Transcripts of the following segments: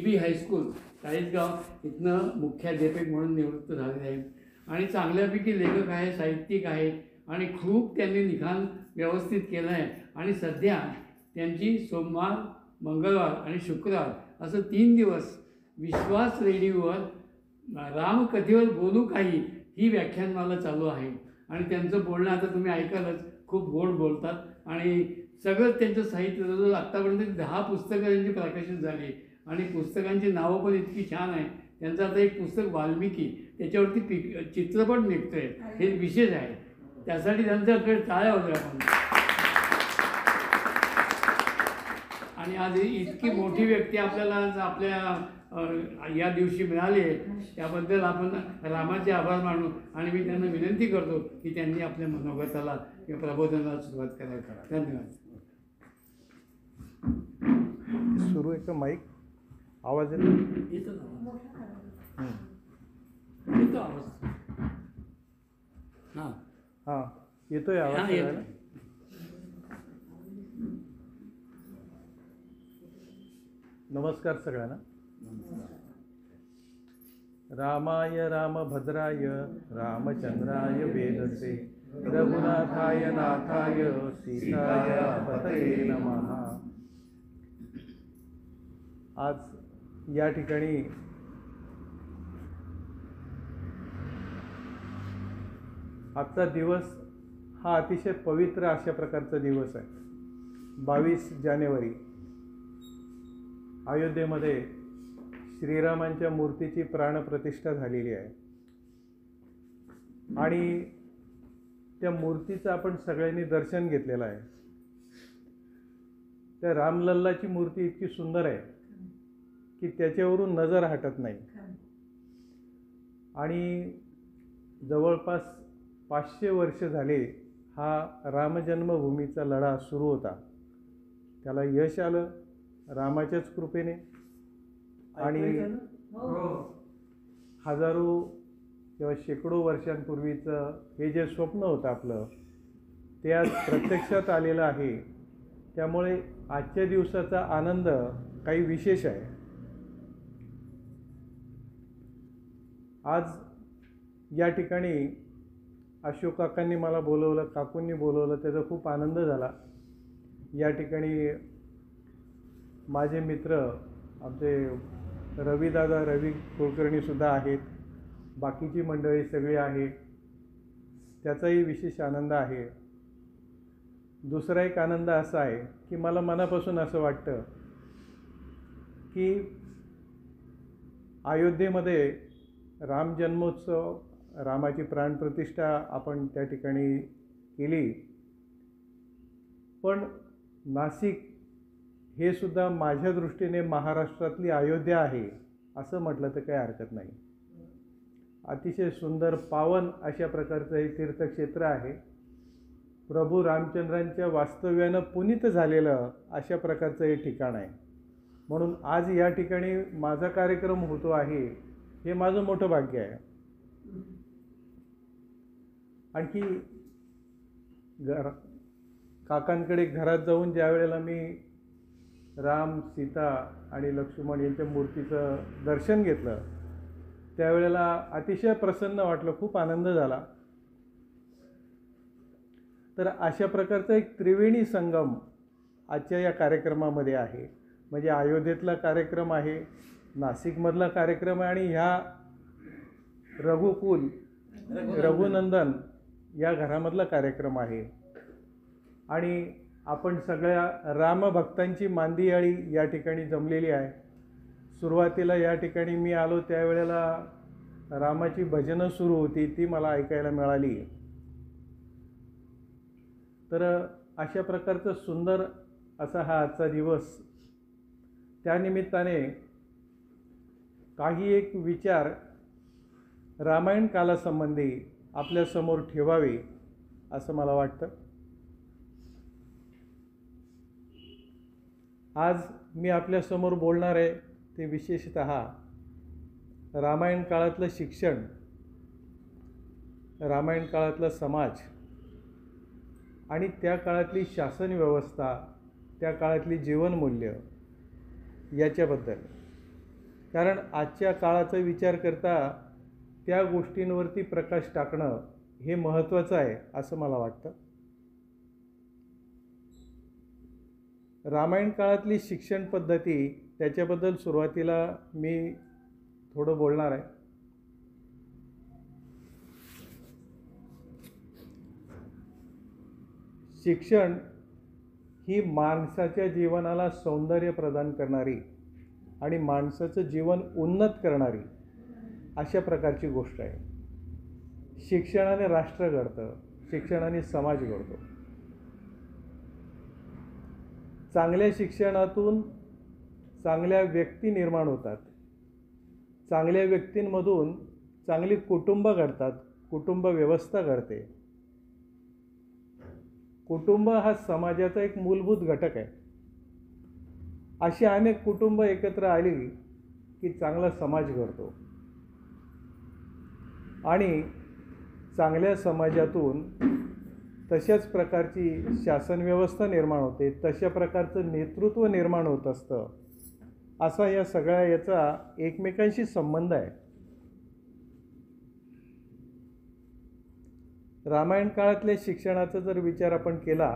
बी high school Chalisgaon इथनं मुख्याध्यापक म्हणून निवृत्त झालेले आहेत आणि चांगल्यापैकी लेखक आहे, साहित्यिक आहे आणि खूप त्यांनी लिखाण व्यवस्थित केलं आहे. आणि सध्या त्यांची सोमवार, मंगळवार आणि शुक्रवार असं 3 दिवस विश्वास रेडिओवर रामकथेवर बोलू काही ही व्याख्यानमाला चालू आहे. आणि त्यांचं बोलणं आता तुम्ही ऐकालच, खूप गोड बोलतात आणि सगळं त्यांचं साहित्य जवळजवळ आत्तापर्यंत 10 पुस्तकं त्यांची प्रकाशित झाली आणि पुस्तकांची नावं पण इतकी छान आहे. त्यांचं आता एक पुस्तक वाल्मिकी, त्याच्यावरती चित्रपट निघतो आहे, हे विशेष आहे. त्यासाठी त्यांच्याकडे टाळ्या होत्या आपण. आणि आज इतकी मोठी व्यक्ती आपल्याला आपल्या या दिवशी मिळाली आहे, त्याबद्दल आपण रामाचे आभार मानू. आणि मी त्यांना विनंती करतो की त्यांनी आपल्या मनोगताला किंवा प्रबोधनाला सुरुवात करायला. धन्यवाद. सुरू आहे का माईक? आवाज येतो? येतो आवाज. हां हां, येतोय आवाज. नमस्कार सगळ्यांना. रामाय रामभद्राय रामचंद्राय वेदसे रघुनाथाय नाथाय सीताय पतये नमः. आज या ठिकाणी आजचा दिवस हा अतिशय पवित्र अशा प्रकारचा दिवस आहे. 22 जानेवारी अयोध्येमध्ये श्रीरामांच्या मूर्तीची प्राणप्रतिष्ठा झालेली आहे आणि त्या मूर्तीचं आपण सगळ्यांनी दर्शन घेतलेलं आहे. त्या रामलल्लाची मूर्ती इतकी सुंदर आहे की त्याच्यावरून नजर हटत नाही. आणि जवळपास 500 वर्ष झाले हा रामजन्मभूमीचा लढा सुरू होता. त्याला यश आलं रामाच्याच कृपेने. आणि हजारो किंवा शेकडो वर्षांपूर्वीचं हे जे स्वप्न होतं आपलं, ते आज प्रत्यक्षात आलेलं आहे. त्यामुळे आजच्या दिवसाचा आनंद काही विशेष आहे. आज या ठिकाणी अशोक काकांनी मला बोलवलं, काकूंनी बोलवलं, त्याचा खूप आनंद झाला. या ठिकाणी माझे मित्र आमचे रवी कुलकर्णीसुद्धा आहेत, बाकीची मंडळी सगळी आहे, त्याचाही विशेष आनंद आहे. दुसरा एक आनंद असा आहे की मला मनापासून असं वाटतं की अयोध्येमध्ये राम जन्मोत्सव, रामाची प्राणप्रतिष्ठा आपण त्या ठिकाणी केली, पण नाशिक हे सुद्धा माझ्या दृष्टीने महाराष्ट्रातली अयोध्या आहे असं म्हटलं तर काही हरकत नाही. अतिशय सुंदर पावन अशा प्रकारचं हे तीर्थक्षेत्र आहे. प्रभू रामचंद्रांच्या वास्तव्यानं पुनीत झालेलं अशा प्रकारचं हे ठिकाण आहे. म्हणून आज या ठिकाणी माझा कार्यक्रम होतो आहे हे माझं मोठं भाग्य आहे. आणखी काकांकडे घरात जाऊन ज्या वेळेला मी राम, सीता आणि लक्ष्मण यांच्या मूर्तीचं दर्शन घेतलं, त्यावेळेला अतिशय प्रसन्न वाटलं, खूप आनंद झाला. तर अशा प्रकारचा एक त्रिवेणी संगम आजच्या या कार्यक्रमामध्ये आहे. म्हणजे अयोध्येतला कार्यक्रम आहे, नाशिकमधला कार्यक्रम आहे आणि ह्या रघुकुल रघुनंदन या घरामधला कार्यक्रम आहे. आणि आपण सगळ्या रामभक्तांची मांदियाळी या ठिकाणी जमलेली आहे. सुरुवातीला या ठिकाणी मी आलो त्यावेळेला रामाची भजनं सुरू होती, ती मला ऐकायला मिळाली. तर अशा प्रकारचं सुंदर असा हा आजचा दिवस. त्यानिमित्ताने काही एक विचार रामायण कालासंबंधी आपल्यासमोर ठेवावे असं मला वाटतं. आज मी आपल्यासमोर बोलणार आहे ते विशेषतः रामायण काळातलं शिक्षण, रामायण काळातला समाज आणि त्या काळातली शासन व्यवस्था, त्या काळातली जीवनमूल्य याच्याबद्दल. कारण आजच्या काळाचा विचार करता त्या गोष्टींवरती प्रकाश टाकणं हे महत्त्वाचं आहे असं मला वाटतं. रामायण काळातली शिक्षण पद्धती त्याच्याबद्दल सुरुवातीला मी थोडं बोलणार आहे. शिक्षण ही माणसाच्या जीवनाला सौंदर्य प्रदान करणारी आणि माणसाचं जीवन उन्नत करणारी अशा प्रकारची गोष्ट आहे. शिक्षणाने राष्ट्र घडतं, शिक्षणाने समाज घडतो. चांगल्या शिक्षणातून चांगल्या व्यक्ती निर्माण होतात. चांगल्या व्यक्तींमधून चांगली कुटुंब घडतात, कुटुंब व्यवस्था घडते. कुटुंब हा समाजाचा एक मूलभूत घटक आहे. अशी अनेक कुटुंब एकत्र आली की चांगला समाज घडतो आणि चांगल्या समाजातून तशाच प्रकारची शासन व्यवस्था निर्माण होते, तशा प्रकारचं नेतृत्व निर्माण होत असतं. असा या सगळ्या याचा एकमेकांशी संबंध आहे. रामायण काळातल्या शिक्षणाचा जर विचार आपण केला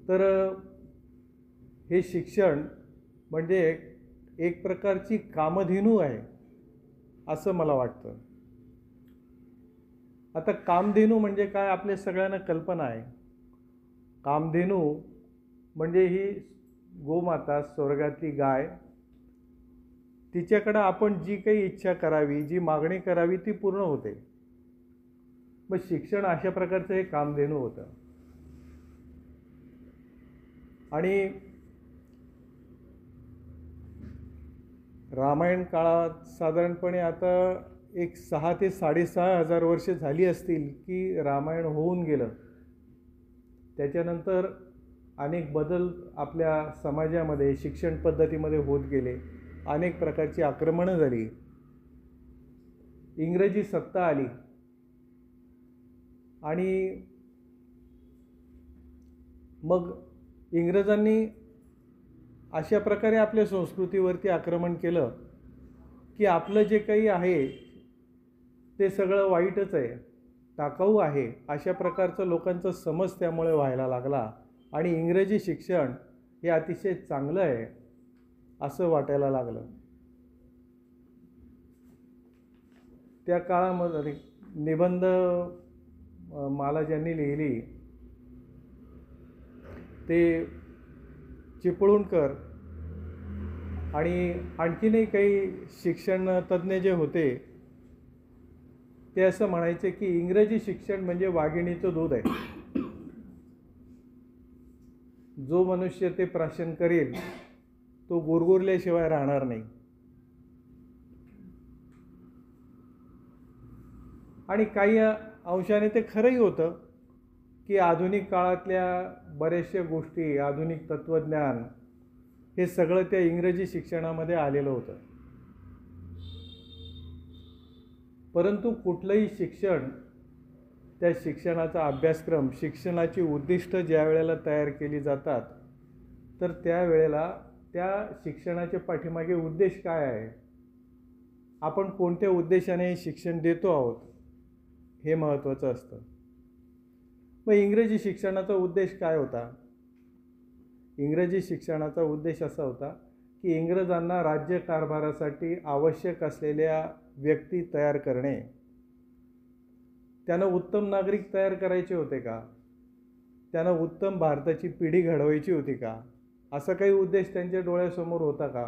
तर हे शिक्षण म्हणजे एक प्रकारची कामधेनू आहे असं मला वाटतं. आता कामधेनू म्हणजे काय आपल्या सगळ्यांना कल्पना आहे. कामधेनू म्हणजे ही गोमाता, स्वर्गातली गाय, तिच्याकडं आपण जी काही इच्छा करावी, जी मागणी करावी ती पूर्ण होते. मग शिक्षण अशा प्रकारचं हे कामधेनू होतं. आणि रामायण काळात साधारणपणे आता एक 6 ते 6,500 हजार वर्ष झाली असतील की रामायण होऊन गेलं. त्याच्यानंतर अनेक बदल आपल्या समाजामध्ये शिक्षण पद्धतीमध्ये होत गेले. अनेक प्रकारची आक्रमणं झाली. इंग्रजी सत्ता आली आणि मग इंग्रजांनी अशा प्रकारे आपल्या संस्कृतीवरती आक्रमण केलं की आपलं जे काही आहे ते सगळं वाईटच आहे, टाकाऊ आहे, अशा प्रकारचं लोकांचा समज त्यामुळे व्हायला लागला आणि इंग्रजी शिक्षण हे अतिशय चांगलं आहे असं वाटायला लागलं. त्या काळामध्ये निबंध माला ज्यांनी लिहिली ते चिपळूणकर आणि आणखीनही काही शिक्षण तज्ज्ञ जे होते ते असं म्हणायचे की इंग्रजी शिक्षण म्हणजे वाघिणीचं दूध आहे. जो मनुष्य ते प्राशन करेल तो गुरगुरल्याशिवाय राहणार नाही. आणि काही अंशाने ते खरंही होतं की आधुनिक काळातल्या बऱ्याचशा गोष्टी, आधुनिक तत्त्वज्ञान हे सगळं त्या इंग्रजी शिक्षणामध्ये आलेलं होतं. परंतु कुठलंही शिक्षण, त्या शिक्षणाचा अभ्यासक्रम, शिक्षणाची उद्दिष्ट ज्या वेळेला तयार केली जातात तर त्यावेळेला त्या शिक्षणाच्या पाठीमागे उद्देश काय आहे, आपण कोणत्या उद्देशाने हे शिक्षण देतो आहोत हे महत्त्वाचं असतं. मग इंग्रजी शिक्षणाचा उद्देश काय होता? इंग्रजी शिक्षणाचा उद्देश असा होता की इंग्रजांना राज्यकारभारासाठी आवश्यक असलेल्या व्यक्ती तयार करणे. त्यांना उत्तम नागरिक तयार करायचे होते का? त्यांना उत्तम भारताची पिढी घडवायची होती का? असा काही उद्देश त्यांच्या डोळ्यासमोर होता का?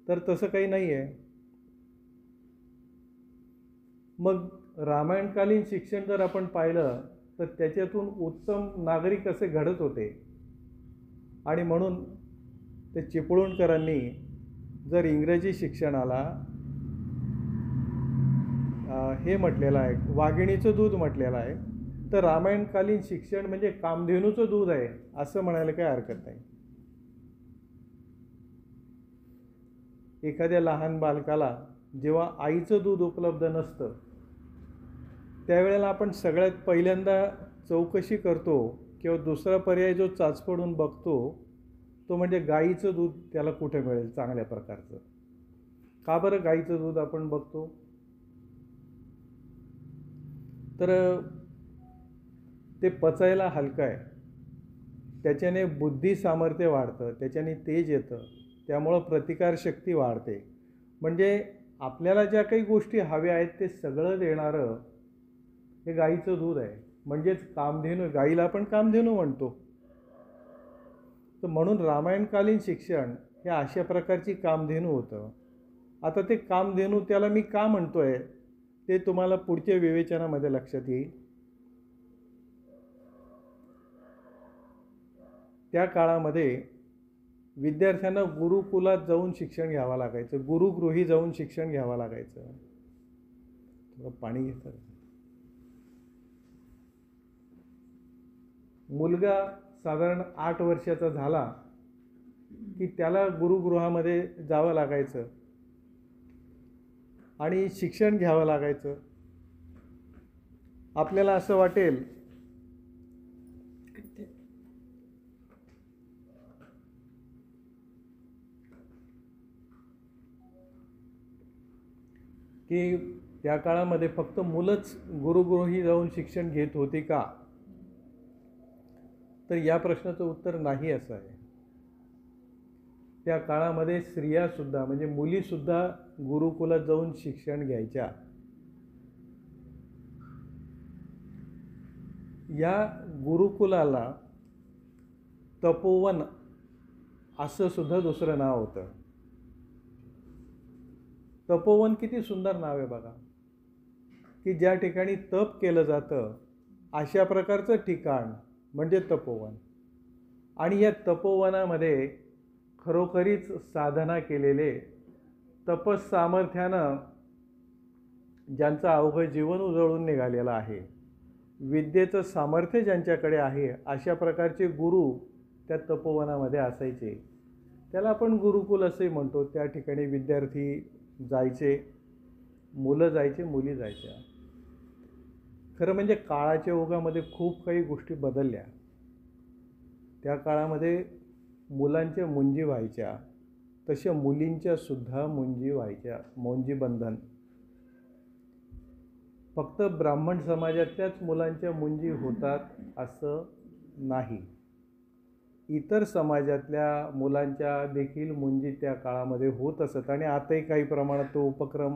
तर तसं काही नाही आहे. मग रामायणकालीन शिक्षण जर आपण पाहिलं तर त्याच्यातून उत्तम नागरिक कसे घडत होते. आणि म्हणून ते चिपळूणकरांनी जर इंग्रजी शिक्षणाला हे म्हटलेलं आहे, वाघिणीचं दूध म्हटलेलं आहे, तर रामायणकालीन शिक्षण म्हणजे कामधेनूचं दूध आहे असं म्हणायला काही हरकत नाही. एखाद्या लहान बालकाला जेव्हा आईचं दूध उपलब्ध नसतं त्यावेळेला आपण सगळ्यात पहिल्यांदा चौकशी करतो किंवा दुसरा पर्याय जो चाचपडून बघतो तो म्हणजे गाईचं दूध त्याला कुठे मिळेल चांगल्या प्रकारचं. का बरं गाईचं दूध आपण बघतो? तर ते पचायला हलकं आहे, त्याच्याने बुद्धी सामर्थ्य वाढतं, त्याच्याने तेज येतं, त्यामुळं प्रतिकारशक्ती वाढते. म्हणजे आपल्याला ज्या काही गोष्टी हव्या आहेत ते सगळं देणारं हे गाईचं दूध आहे. म्हणजेच कामधेनू, गाईला आपण कामधेनू म्हणतो. तर म्हणून रामायणकालीन शिक्षण हे अशा प्रकारची कामधेनू होतं. आता ते कामधेनू त्याला मी का म्हणतोय ते तुम्हाला पुढच्या विवेचनामध्ये लक्षात येईल. त्या काळामध्ये विद्यार्थ्यांना गुरुकुलात जाऊन शिक्षण घ्यावं लागायचं, गुरुगृही जाऊन शिक्षण घ्यावं लागायचं. थोडं पाणी घेतात. मुलगा साधारण 8 वर्षाचा झाला की त्याला गुरुगृहामध्ये जावं लागायचं आणि शिक्षण घ्यावं लागायचं. आपल्याला असं वाटेल की त्या काळामध्ये फक्त मुलंच गुरुगृही जाऊन शिक्षण घेत होती का? तर या प्रश्नाचं उत्तर नाही असं आहे. त्या काळामध्ये स्त्रियासुद्धा म्हणजे मुलीसुद्धा गुरुकुलात जाऊन शिक्षण घ्यायच्या. या गुरुकुलाला तपोवन असं सुद्धा दुसरं नाव होतं. तपोवन किती सुंदर नाव आहे बघा, की ज्या ठिकाणी तप केलं जातं अशा प्रकारचं ठिकाण म्हणजे तपोवन. आणि या तपोवनामध्ये खरोखरीच साधना केलेले, तपस सामर्थ्यानं ज्यांचं अवघं जीवन उजळून निघालेलं आहे, विद्येचं सामर्थ्य ज्यांच्याकडे आहे, अशा प्रकारचे गुरु त्या तपोवनामध्ये असायचे. त्याला आपण गुरुकुल असंही म्हणतो. त्या ठिकाणी विद्यार्थी जायचे, मुलं जायचे, मुली जायच्या. खरं म्हणजे काळाच्या ओघामध्ये खूप काही गोष्टी बदलल्या. त्या काळामध्ये मुलांच्या मुंजी व्हायच्या, तशा मुलींच्या सुद्धा मुंजी व्हायच्या, मौंजी बंधन. फक्त ब्राह्मण समाजातल्याच मुलांच्या मुंजी होतात असं नाही, इतर समाजातल्या मुलांच्या देखील मुंजी त्या काळामध्ये होत असत. आणि आताही काही प्रमाणात तो उपक्रम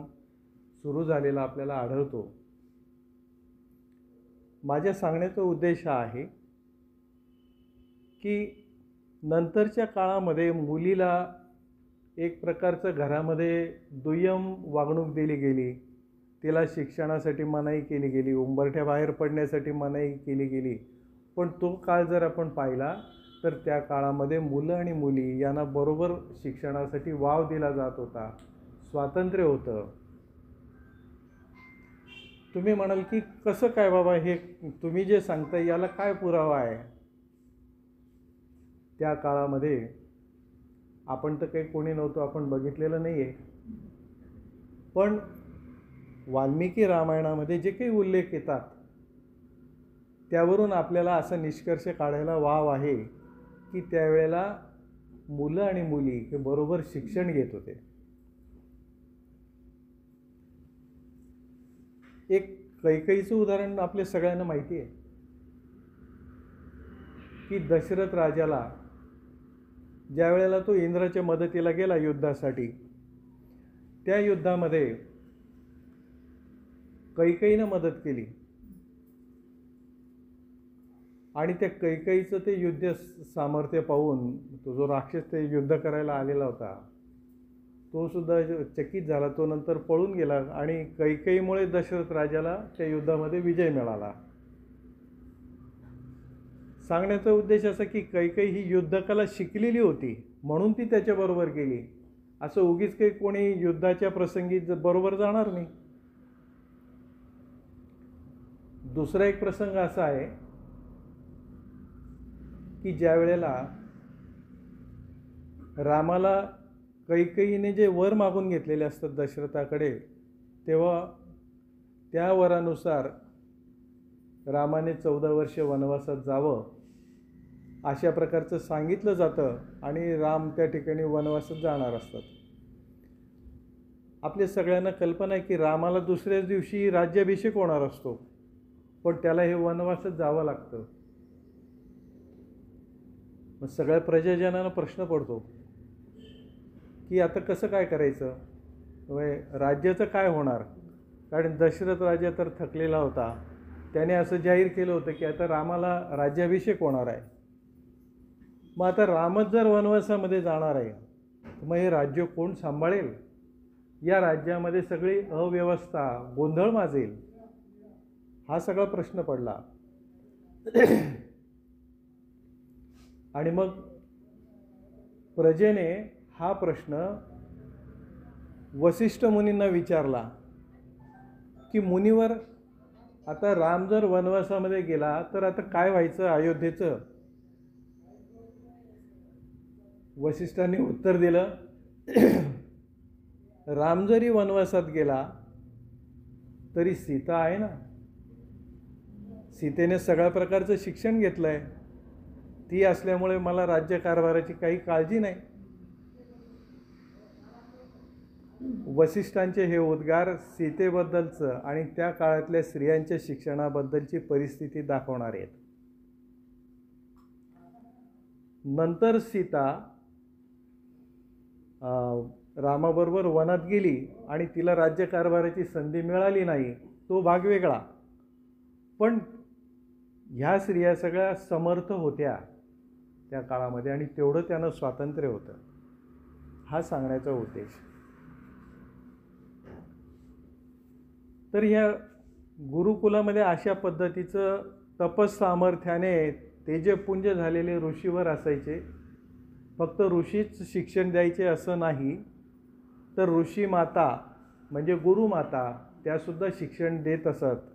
सुरू झालेला आपल्याला आढळतो. माझ्या सांगण्याचा उद्देश हा आहे की नंतरच्या काळामध्ये मुलीला एक प्रकारचं घरामध्ये दुय्यम वागणूक दिली गेली. तिला शिक्षणासाठी मनाई केली गेली, उंबरठ्याबाहेर पडण्यासाठी मनाई केली गेली. पण तो काळ जर आपण पाहिला तर त्या काळामध्ये मुलं आणि मुली यांना बरोबर शिक्षणासाठी वाव दिला जात होता, स्वातंत्र्य होतं. तुम्ही म्हणाल की कसं काय बाबा, हे तुम्ही जे सांगता याला काय पुरावा आहे? त्या काळामध्ये आपण तर काही कोणी नव्हतो, आपण बघितलेलं नाही आहे. पण वाल्मिकी रामायणामध्ये जे काही उल्लेख येतात त्यावरून आपल्याला असा निष्कर्ष काढायला वाव आहे की त्यावेळेला मुलं आणि मुली हे बरोबर शिक्षण घेत होते. एक कैकेयीचं उदाहरण आपल्या सगळ्यांना माहिती आहे की दशरथ राजाला ज्या वेळेला तो इंद्राच्या मदतीला गेला युद्धासाठी, त्या युद्धामध्ये कैकेयीनं मदत केली. आणि त्या कैकेयीचं ते युद्ध सामर्थ्य पाहून तो जो राक्षस ते युद्ध करायला आलेला होता तो सुद्धा चकित झाला. तो नंतर पळून गेला आणि कैकेयीमुळे दशरथ राजाला त्या युद्धामध्ये विजय मिळाला. सांगण्याचा उद्देश असा की कैकेयी ही युद्धकला शिकलेली होती म्हणून ती त्याच्याबरोबर गेली. असं उगीच काही कोणी युद्धाच्या प्रसंगी बरोबर जाणार नाही. दुसरा एक प्रसंग असा आहे की ज्या वेळेला रामाला कैकेयीने जे वर मागून घेतलेले असतात दशरथाकडे, तेव्हा त्या वरानुसार रामाने 14 वर्ष वनवासात जावं अशा प्रकारचं सांगितलं जातं आणि राम त्या ठिकाणी वनवासात जाणार असतात. आपल्या सगळ्यांना कल्पना आहे की रामाला दुसऱ्याच दिवशी राज्याभिषेक होणार असतो, पण त्याला हे वनवासात जावं लागतं. मग सगळ्या प्रजाजनांना प्रश्न पडतो की आता कसं काय करायचं, राज्याचं काय होणार. कारण दशरथ राजा तर थकलेला होता. त्याने असं जाहीर केलं होतं की आता रामाला राज्याभिषेक होणार आहे. मग आता रामच जर वनवासामध्ये जाणार आहे तर मग हे राज्य कोण सांभाळेल. या राज्यामध्ये सगळी अव्यवस्था, गोंधळ माजेल. हा सगळा प्रश्न पडला. आणि मग प्रजेने हा प्रश्न वसिष्ठ मुनींना विचारला की मुनीवर, आता राम जर वनवासामध्ये गेला तर आता काय व्हायचं अयोध्येचं. वसिष्ठांनी उत्तर दिलं, राम जरी वनवासात गेला तरी सीता आहे ना. सीतेने सगळ्या प्रकारचं शिक्षण घेतलंय. ती असल्यामुळे मला राज्यकारभाराची काही काळजी नाही. वसिष्ठांचे हे उद्गार सीतेबद्दलचं आणि त्या काळातल्या स्त्रियांच्या शिक्षणाबद्दलची परिस्थिती दाखवणार आहेत. नंतर सीता रामाबरोबर वनात गेली आणि तिला राज्यकारभाराची संधी मिळाली नाही, तो भाग वेगळा. पण ह्या स्त्रिया सगळ्या समर्थ होत्या त्या काळामध्ये आणि तेवढं त्यांना स्वातंत्र्य होतं. हा सांगण्याचा उद्देश. तर ह्या गुरुकुलामध्ये अशा पद्धतीचं तपस्सामर्थ्याने तेजपुंज झालेले ऋषीवर असायचे. फक्त ऋषीच शिक्षण द्यायचे असं नाही, तर ऋषी माता म्हणजे गुरुमाता त्यासुद्धा शिक्षण देत असत.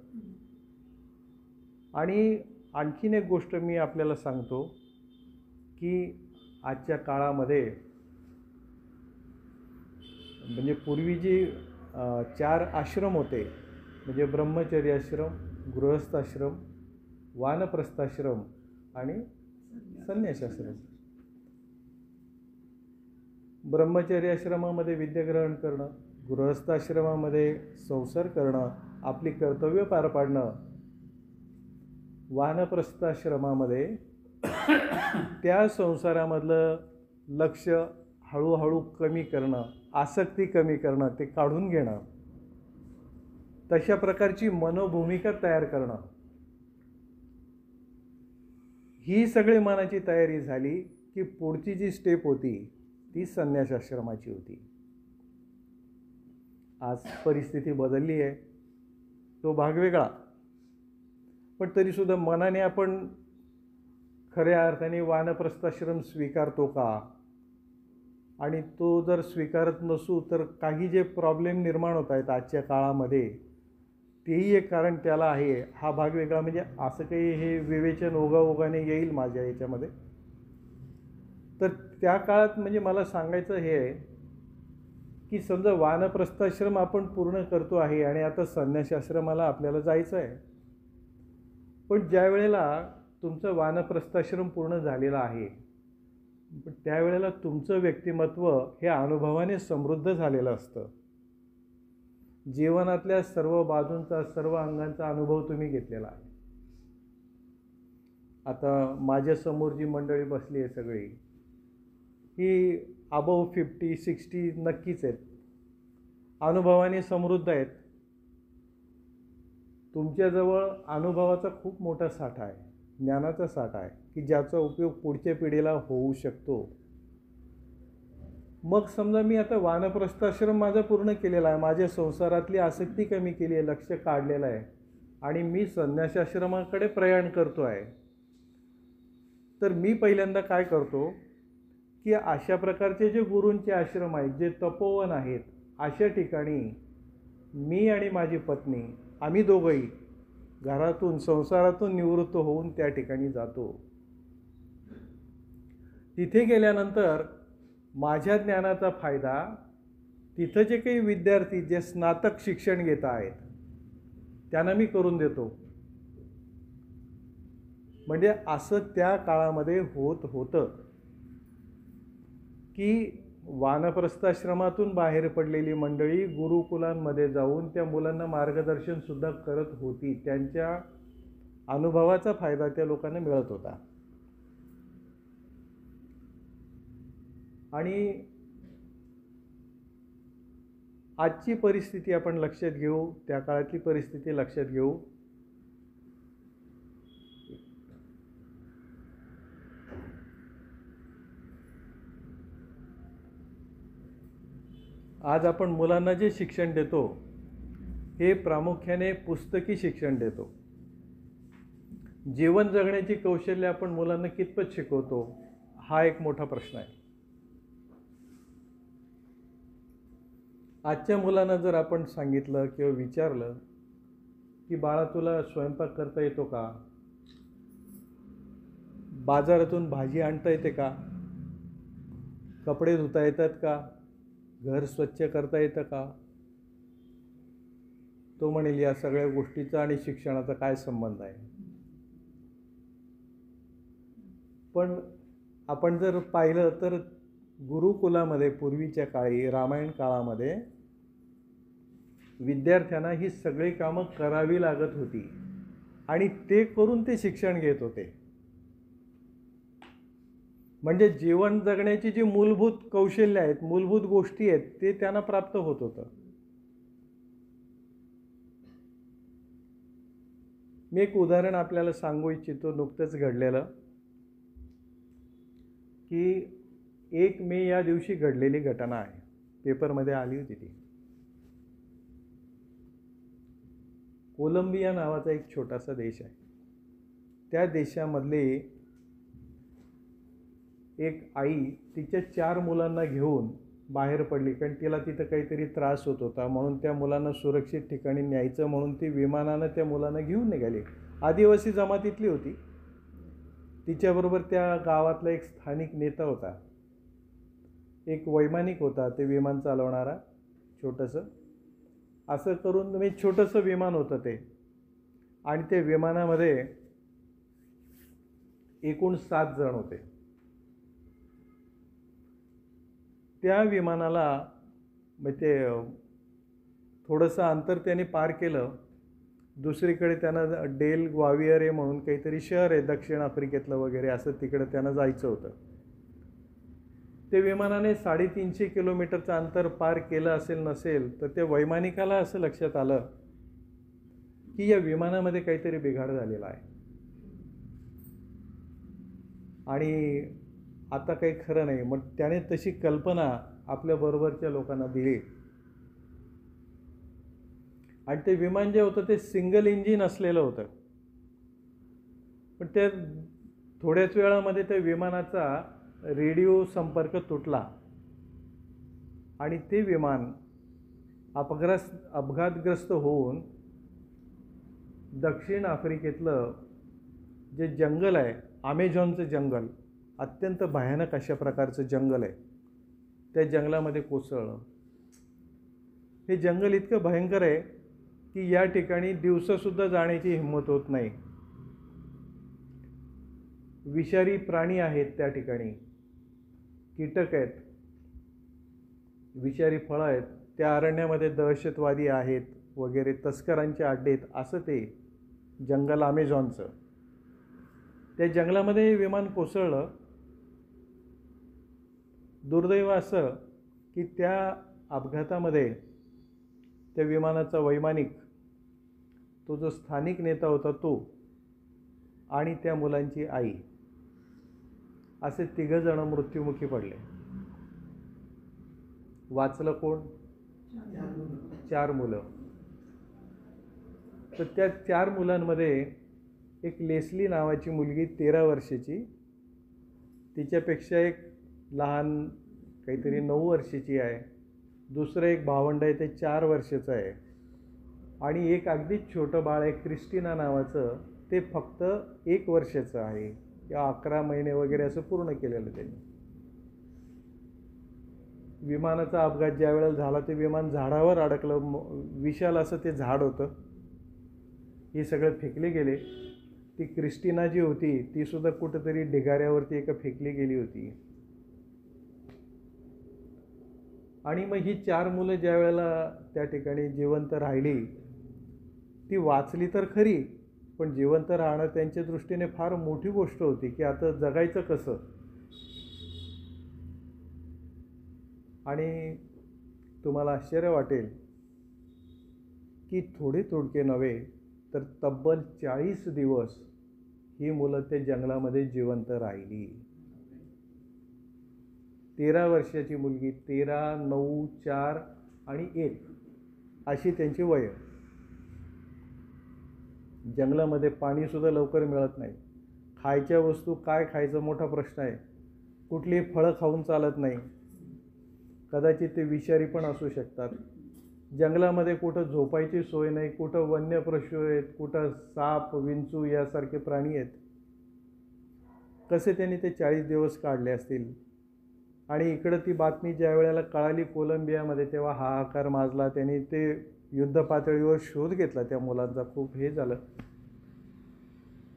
आणि आणखीन एक गोष्ट मी आपल्याला सांगतो की आजच्या काळामध्ये म्हणजे पूर्वी जी 4 आश्रम होते, म्हणजे ब्रह्मचर्य आश्रम, गृहस्थाश्रम, वानप्रस्थाश्रम आणि संन्यासाश्रम. ब्रह्मचर्य आश्रमामध्ये विद्या ग्रहण करणं, गृहस्थाश्रमामध्ये संसार करणं, आपली कर्तव्य पार पाडणं. वानप्रस्थाश्रमामध्ये त्या संसारामधलं लक्ष हळूहळू कमी करणं, आसक्ती कमी करणं, ते काढून घेणं, तशा प्रकारची मनोभूमिका तयार करणं. ही सगळी मनाची तयारी झाली की पुढची जी स्टेप होती ती संन्यासाश्रमाची होती. आज परिस्थिती बदलली आहे, तो भाग वेगळा. पण तरीसुद्धा मनाने आपण खऱ्या अर्थाने वानप्रस्थाश्रम स्वीकारतो का. आणि तो जर स्वीकारत नसू तर काही जे प्रॉब्लेम निर्माण होत आहेत आजच्या काळामध्ये, तेही एक कारण त्याला आहे. हा भाग वेगळा. म्हणजे असं काही हे विवेचन ओघाओघाने येईल माझ्या याच्यामध्ये. तर त्या काळात म्हणजे मला सांगायचं हे आहे की समजा वानप्रस्थाश्रम आपण पूर्ण करतो आहे आणि आता संन्यासाश्रमाला आपल्याला जायचं आहे. पण ज्या वेळेला तुमचं वानप्रस्थाश्रम पूर्ण झालेला आहे, पण त्यावेळेला तुमचं व्यक्तिमत्व हे अनुभवाने समृद्ध झालेलं असतं. जीवनातल्या सर्व बाजूंचा, सर्व अंगांचा अनुभव तुम्ही घेतलेला आहे. आता माझ्यासमोर जी मंडळी बसली आहे सगळी, ही अबव 50-60 नक्कीच आहेत. अनुभवाने समृद्ध आहेत. तुमच्याजवळ अनुभवाचा खूप मोठा साठा आहे, ज्ञानाचा साठा आहे की ज्याचा उपयोग पुढच्या पिढीला होऊ शकतो. मग समजा मी आता वानप्रस्थाश्रम माझा पूर्ण केलेला आहे, माझ्या संसारातली आसक्ती कमी केली आहे, लक्ष काढलेलं आहे आणि मी संन्यासाश्रमाकडे प्रयाण करतो आहे. तर मी पहिल्यांदा काय करतो की अशा प्रकारचे जे गुरूंचे आश्रम आहेत, जे तपोवन आहेत, अशा ठिकाणी मी आणि माझी पत्नी आम्ही दोघंही घरातून, संसारातून निवृत्त होऊन त्या ठिकाणी जातो. तिथे गेल्यानंतर माझ्या ज्ञानाचा फायदा तिथं जे काही विद्यार्थी जे स्नातक शिक्षण घेत आहेत त्यांना मी करून देतो. म्हणजे असं त्या काळामध्ये होत होतं की वानप्रस्थाश्रमातून बाहेर पडलेली मंडळी गुरुकुलांमध्ये जाऊन त्या मुलांना मार्गदर्शन सुद्धा करत होती. त्यांच्या अनुभवाचा फायदा त्या लोकांना मिळत होता. आणि आजची परिस्थिती आपण लक्षात घेऊ, त्या काळातली परिस्थिती लक्षात घेऊ. आज आपण मुलांना जे शिक्षण देतो हे प्रामुख्याने पुस्तकी शिक्षण देतो. जीवन जगण्याची कौशल्य आपण मुलांना कितपत शिकवतो हा एक मोठा प्रश्न आहे. आजच्या मुलांना जर आपण सांगितलं किंवा विचारलं की बाळा तुला स्वयंपाक करता येतो का, बाजारातून भाजी आणता येते का, कपडे धुता येतात का, घर स्वच्छ करता येतं का, तो म्हणेल या सगळ्या गोष्टीचा आणि शिक्षणाचा काय संबंध आहे. पण आपण जर पाहिलं तर गुरुकुलामध्ये पूर्वीच्या काळी रामायण काळामध्ये विद्यार्थ्यांना ही सगळी कामं करावी लागत होती आणि ते करून ते शिक्षण घेत होते. म्हणजे जीवन जगण्याची जी मूलभूत कौशल्य आहेत, मूलभूत गोष्टी आहेत, ते त्यांना प्राप्त होत होतं. मी एक उदाहरण आपल्याला सांगू इच्छितो, नुकतंच घडलेलं, की 1 मे या दिवशी घडलेली घटना आहे. पेपरमध्ये आली होती ती. कोलंबिया नावाचा एक छोटासा देश आहे. त्या देशामधले एक आई तिच्या 4 मुलांना घेऊन बाहेर पडली, कारण तिला तिथं काहीतरी त्रास होत होता. म्हणून त्या मुलांना सुरक्षित ठिकाणी न्यायचं म्हणून ती विमानानं त्या मुलांना घेऊन निघाली. आदिवासी जमातीतली होती. तिच्याबरोबर त्या गावातला एक स्थानिक नेता होता, एक वैमानिक होता, ते विमान चालवणारा छोटंसं. असं करून मी छोटंसं विमान होतं ते. आणि त्या विमानामध्ये एकूण 7 जण होते. त्या विमानाला ते थोडंसं अंतर त्याने पार केलं. दुसरीकडे त्यांना डेल ग्वावियरे म्हणून काहीतरी शहर आहे दक्षिण आफ्रिकेतलं वगैरे, असं तिकडे त्यांना जायचं होतं. ते विमानाने 350 किलोमीटरचं अंतर पार केलं असेल नसेल तर त्या वैमानिकाला असं लक्षात आलं की या विमानामध्ये काहीतरी बिघाड झालेला आहे आणि आता काही खरं नाही. मग त्याने तशी कल्पना आपल्या बरोबरच्या लोकांना दिली आणि ते विमान जे होतं ते सिंगल इंजिन असलेलं होतं. पण त्या थोड्याच वेळामध्ये त्या विमानाचा रेडिओ संपर्क तुटला आणि ते विमान अपघातग्रस्त होऊन दक्षिण आफ्रिकेतलं जे जंगल आहे, अमेझॉनचं जंगल, अत्यंत भयानक अशा प्रकारचं जंगल आहे, त्या जंगलामध्ये कोसळलं. हे जंगल इतकं भयंकर आहे की या ठिकाणी दिवसासुद्धा जाण्याची हिंमत होत नाही. विषारी प्राणी आहेत त्या ठिकाणी, कीटक आहेत, विषारी फळं आहेत, त्या अरण्यामध्ये दहशतवादी आहेत वगैरे, तस्करांचे अड्डे आहेत. असं ते जंगल अमेझॉनचं. त्या जंगलामध्ये विमान कोसळलं. दुर्दैव असं की त्या अपघातामध्ये त्या विमानाचा वैमानिक, तो जो स्थानिक नेता होता तो, आणि त्या मुलांची आई, असे 3 जण मृत्युमुखी पडले. वाचलं कोण? 4 मुलं. तर त्या 4 मुलांमध्ये एक लेस्ली नावाची मुलगी 13 वर्षाची, तिच्यापेक्षा एक लहान काहीतरी 9 वर्षाची आहे, दुसरं एक भावंड आहे ते 4 वर्षाचं आहे, आणि एक अगदीच छोटं बाळ आहे क्रिस्टिना नावाचं, ते फक्त 1 वर्षाचं आहे, या 11 महिने वगैरे असं पूर्ण केलेलं त्यांनी. विमानाचा अपघात ज्या वेळेला झाला ते विमान झाडावर अडकलं. विशाल असं ते झाड होतं. हे सगळे फेकले गेले ती क्रिस्टिना जी होती ती सुद्धा कुठंतरी ढिगाऱ्यावरती एका फेकली गेली होती. आणि मग ही 4 मुलं ज्या वेळेला त्या ठिकाणी जिवंत राहिली, ती वाचली तर खरी, पण जिवंत राहणं त्यांच्या दृष्टीने फार मोठी गोष्ट होती की आता जगायचं कसं. आणि तुम्हाला आश्चर्य वाटेल की थोडे थोडके नव्हे तर तब्बल 40 दिवस ही मुलं त्या जंगलामध्ये जिवंत राहिली. 13 वर्षाची मुलगी, 13, 9, 4 आणि 1 अशी त्यांची वय. जंगलामध्ये पाणीसुद्धा लवकर मिळत नाही. खायच्या वस्तू काय खायचं मोठा प्रश्न आहे. कुठली फळं खाऊन चालत नाही. कदाचित ते विषारी पण असू शकतात. जंगलामध्ये कुठं झोपायची सोय नाही, कुठं वन्य पशु आहेत, कुठं साप, विंचू यासारखे प्राणी आहेत. कसे त्यांनी ते 40 दिवस काढले असतील. आणि इकडं ती बातमी ज्या वेळेला कळाली कोलंबियामध्ये तेव्हा हाहाकार माजला. त्यांनी ते युद्ध पातळीवर शोध घेतला त्या मुलांचा, खूप हे झालं.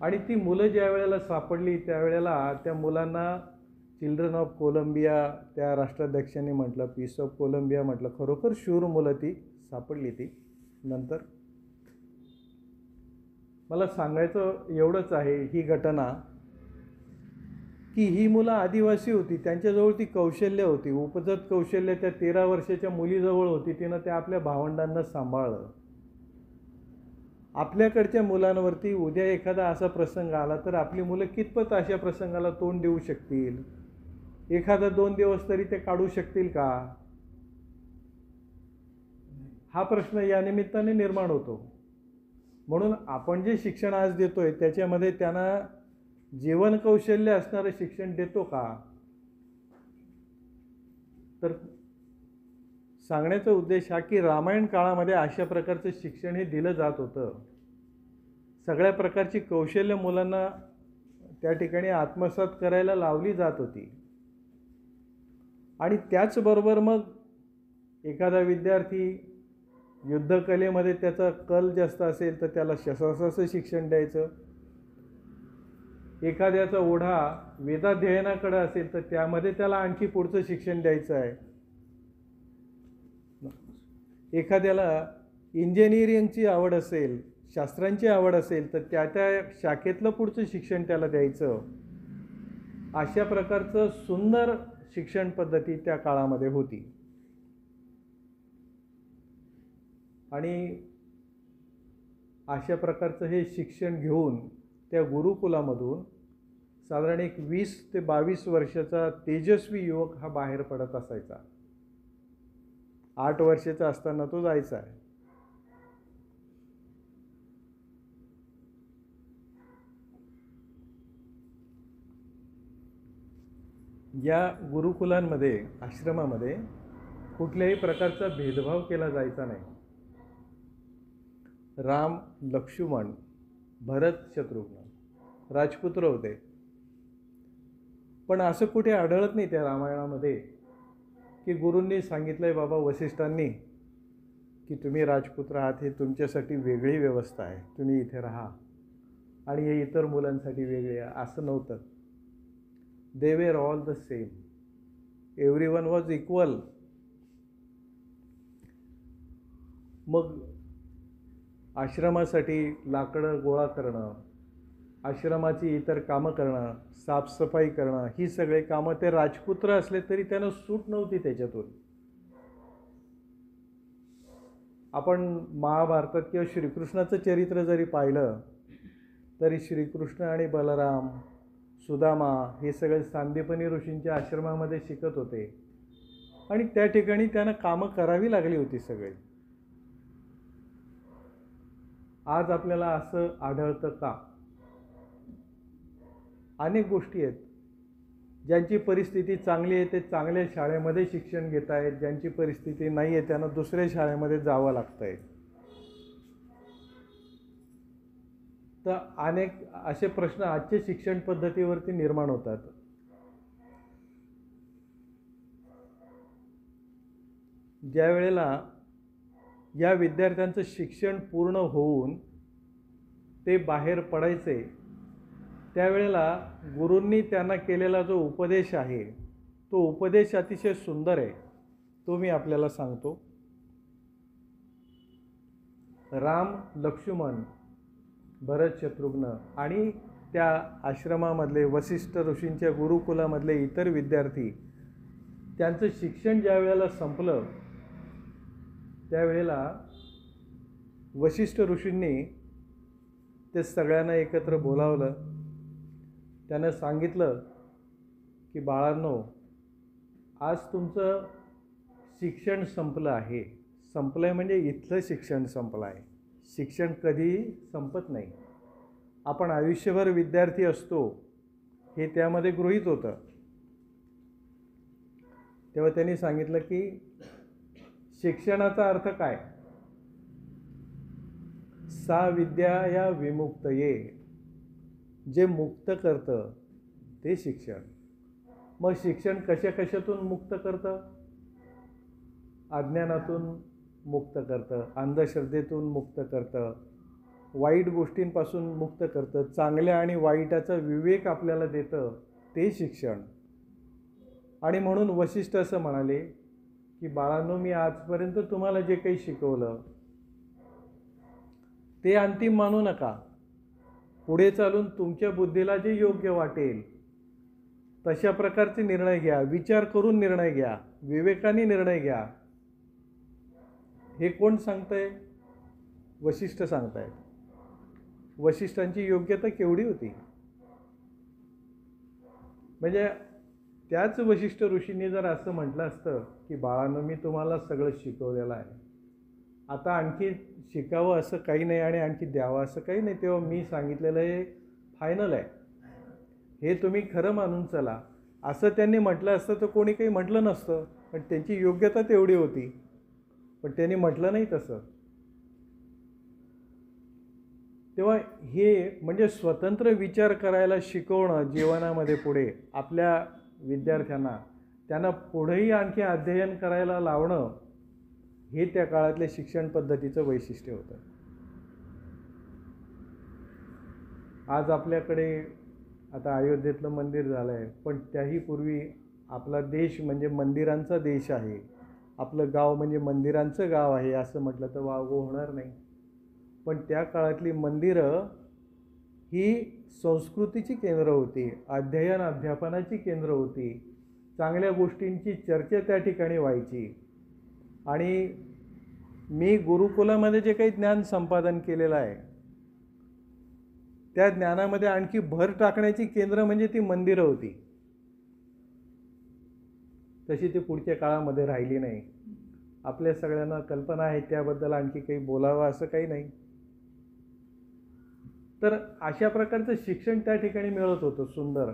आणि ती मुलं ज्या वेळेला सापडली त्यावेळेला त्या मुलांना चिल्ड्रन ऑफ कोलंबिया त्या राष्ट्राध्यक्षांनी म्हटलं, पीस ऑफ कोलंबिया म्हटलं. खरोखर शूर मुलं ती सापडली. ती नंतर मला सांगायचं एवढंच आहे ही घटना की ही मुलं आदिवासी होती, त्यांच्याजवळ ती कौशल्य होती, उपजत कौशल्य त्या 13 वर्षाच्या मुलीजवळ होती. तिनं त्या आपल्या भावंडांना सांभाळलं. आपल्याकडच्या मुलांवरती उद्या एखादा असा प्रसंग आला तर आपली मुलं कितपत अशा प्रसंगाला तोंड देऊ शकतील? एखादा 2 दिवस तरी ते काढू शकतील का? हा प्रश्न या निमित्ताने निर्माण होतो. म्हणून आपण जे शिक्षण आज देतोय त्याच्यामध्ये त्यांना जीवन कौशल्य असणारं शिक्षण देतो का? तर सांगण्याचा उद्देश हा की रामायण काळामध्ये अशा प्रकारचं शिक्षण हे दिलं जात होतं. सगळ्या प्रकारची कौशल्य मुलांना त्या ठिकाणी आत्मसात करायला लावली जात होती. आणि त्याचबरोबर मग एखादा विद्यार्थी युद्धकलेमध्ये त्याचा कल जास्त असेल तर त्याला शस्त्रास्त्राचं शिक्षण द्यायचं. एखाद्याचा ओढा वेदाध्ययनाकडे असेल तर त्यामध्ये त्याला आणखी पुढचं शिक्षण द्यायचं आहे. एखाद्याला इंजिनिअरिंगची आवड असेल, शास्त्रांची आवड असेल तर त्या शाखेतलं पुढचं शिक्षण त्याला द्यायचं. अशा प्रकारचं सुंदर शिक्षण पद्धती त्या काळामध्ये होती. आणि अशा प्रकारचं हे शिक्षण घेऊन त्या गुरुकुलामधून साधारण एक 20 ते 22 वर्षाचा तेजस्वी युवक हा बाहेर पडत असायचा. 8 वर्षाचा असताना तो जायचा आहे. या गुरुकुलांमध्ये, आश्रमामध्ये कुठल्याही प्रकारचा भेदभाव केला जायचा नाही. राम, लक्ष्मण, भरत, शत्रुघ्न राजपुत्र होते. पण असं कुठे आढळत नाही त्या रामायणामध्ये की गुरूंनी सांगितलंय बाबा वसिष्ठांनी की तुम्ही राजपुत्र आहात, हे तुमच्यासाठी वेगळी व्यवस्था आहे, तुम्ही इथे राहा आणि हे इतर मुलांसाठी वेगळे आहे, असं नव्हतं. They were all the same. Everyone was equal. मग आश्रमासाठी लाकडं गोळा करणं, आश्रमाची इतर कामं करणं, साफसफाई करणं, ही सगळे कामं ते राजपुत्र असले तरी त्यांना सूट नव्हती त्याच्यातून. आपण महाभारतात किंवा श्रीकृष्णाचं चरित्र जरी पाहिलं तरी श्रीकृष्ण आणि बलराम, सुदामा हे सगळे सांदीपनी ऋषींच्या आश्रमामध्ये शिकत होते आणि त्या ठिकाणी त्यांना कामं करावी लागली होती सगळे. आज आपल्याला असं आढळतं का? अनेक गोष्टी आहेत. ज्यांची परिस्थिती चांगली आहे ते चांगल्या शाळेमध्ये शिक्षण घेत आहेत, ज्यांची परिस्थिती नाही आहे त्यांना दुसऱ्या शाळेमध्ये जावं लागतं आहे. तर अनेक असे प्रश्न आजच्या शिक्षण पद्धतीवरती निर्माण होतात. ज्या वेळेला या विद्यार्थ्यांचं शिक्षण पूर्ण होऊन ते बाहेर पडायचे त्यावेळेला गुरूंनी त्यांना केलेला जो उपदेश आहे तो उपदेश अतिशय सुंदर आहे, तो मी आपल्याला सांगतो. राम, लक्ष्मण, भरत, शत्रुघ्न आणि त्या आश्रमामधले वसिष्ठ ऋषींच्या गुरुकुलामधले इतर विद्यार्थी, त्यांचं शिक्षण ज्या वेळेला संपलं त्यावेळेला वसिष्ठ ऋषींनी ते सगळ्यांना एकत्र बोलावलं. त्यानं सांगितलं की बाळांनो, आज तुमचं शिक्षण संपलं आहे. संपलं आहे म्हणजे इथलं शिक्षण संपलं आहे. शिक्षण कधीही संपत नाही. आपण आयुष्यभर विद्यार्थी असतो हे त्यामध्ये गृहीत होतं. तेव्हा त्यांनी सांगितलं की शिक्षणाचा अर्थ काय? सा विद्या या विमुक्तये, जे मुक्त करतं ते शिक्षण. मग शिक्षण कशातून मुक्त करतं? अज्ञानातून मुक्त करतं, अंधश्रद्धेतून मुक्त करतं, वाईट गोष्टींपासून मुक्त करतं, चांगल्या आणि वाईटाचा विवेक आपल्याला देतं ते शिक्षण. आणि म्हणून वसिष्ठ असं म्हणाले की बाळांनो, मी आजपर्यंत तुम्हाला जे काही शिकवलं ते अंतिम मानू नका. पुढे चालून तुमच्या बुद्धीला जे योग्य वाटेल तशा प्रकारचे निर्णय घ्या, विचार करून निर्णय घ्या, विवेकाने निर्णय घ्या. हे कोण सांगतंय? वसिष्ठ सांगतायत. वसिष्ठांची योग्यता केवढी होती! म्हणजे त्याच वसिष्ठ ऋषींनी जर असं म्हटलं असतं की बाळांनो, मी तुम्हाला सगळं शिकवलेलं आहे, आता आणखी शिकावं असं काही नाही आणि आणखी द्यावं असं काही नाही, तेव्हा मी सांगितलेलं हे फायनल आहे, हे तुम्ही खरं मानून चला, असं त्यांनी म्हटलं असतं तर कोणी काही म्हटलं नसतं. पण त्यांची योग्यता तेवढी होती, पण त्यांनी म्हटलं नाही तसं. तेव्हा हे म्हणजे स्वतंत्र विचार करायला शिकवणं जीवनामध्ये पुढे आपल्या विद्यार्थ्यांना, त्यांना पुढेही आणखी अध्ययन करायला लावणं, हे त्या काळातल्या शिक्षण पद्धतीचं वैशिष्ट्य होतं. आज आपल्याकडे आता अयोध्येतलं मंदिर झालं आहे, पण त्याही पूर्वी आपला देश म्हणजे मंदिरांचा देश आहे, आपलं गाव म्हणजे मंदिरांचं गाव आहे असं म्हटलं तर वावगं होणार नाही. पण त्या काळातली मंदिरं ही संस्कृतीची केंद्र होती, अध्ययन अध्यापनाची केंद्र होती, चांगल्या गोष्टींची चर्चा त्या ठिकाणी व्हायची. आणि मी गुरुकुलामध्ये जे काही ज्ञान संपादन केलेलं आहे त्या ज्ञानामध्ये आणखी भर टाकण्याची केंद्र म्हणजे ती मंदिरं होती. तशी ती पुढच्या काळामध्ये राहिली नाही. आपल्या सगळ्यांना कल्पना आहे, त्याबद्दल आणखी काही बोलावं असं काही नाही. तर अशा प्रकारचं शिक्षण त्या ठिकाणी मिळत होतं. सुंदर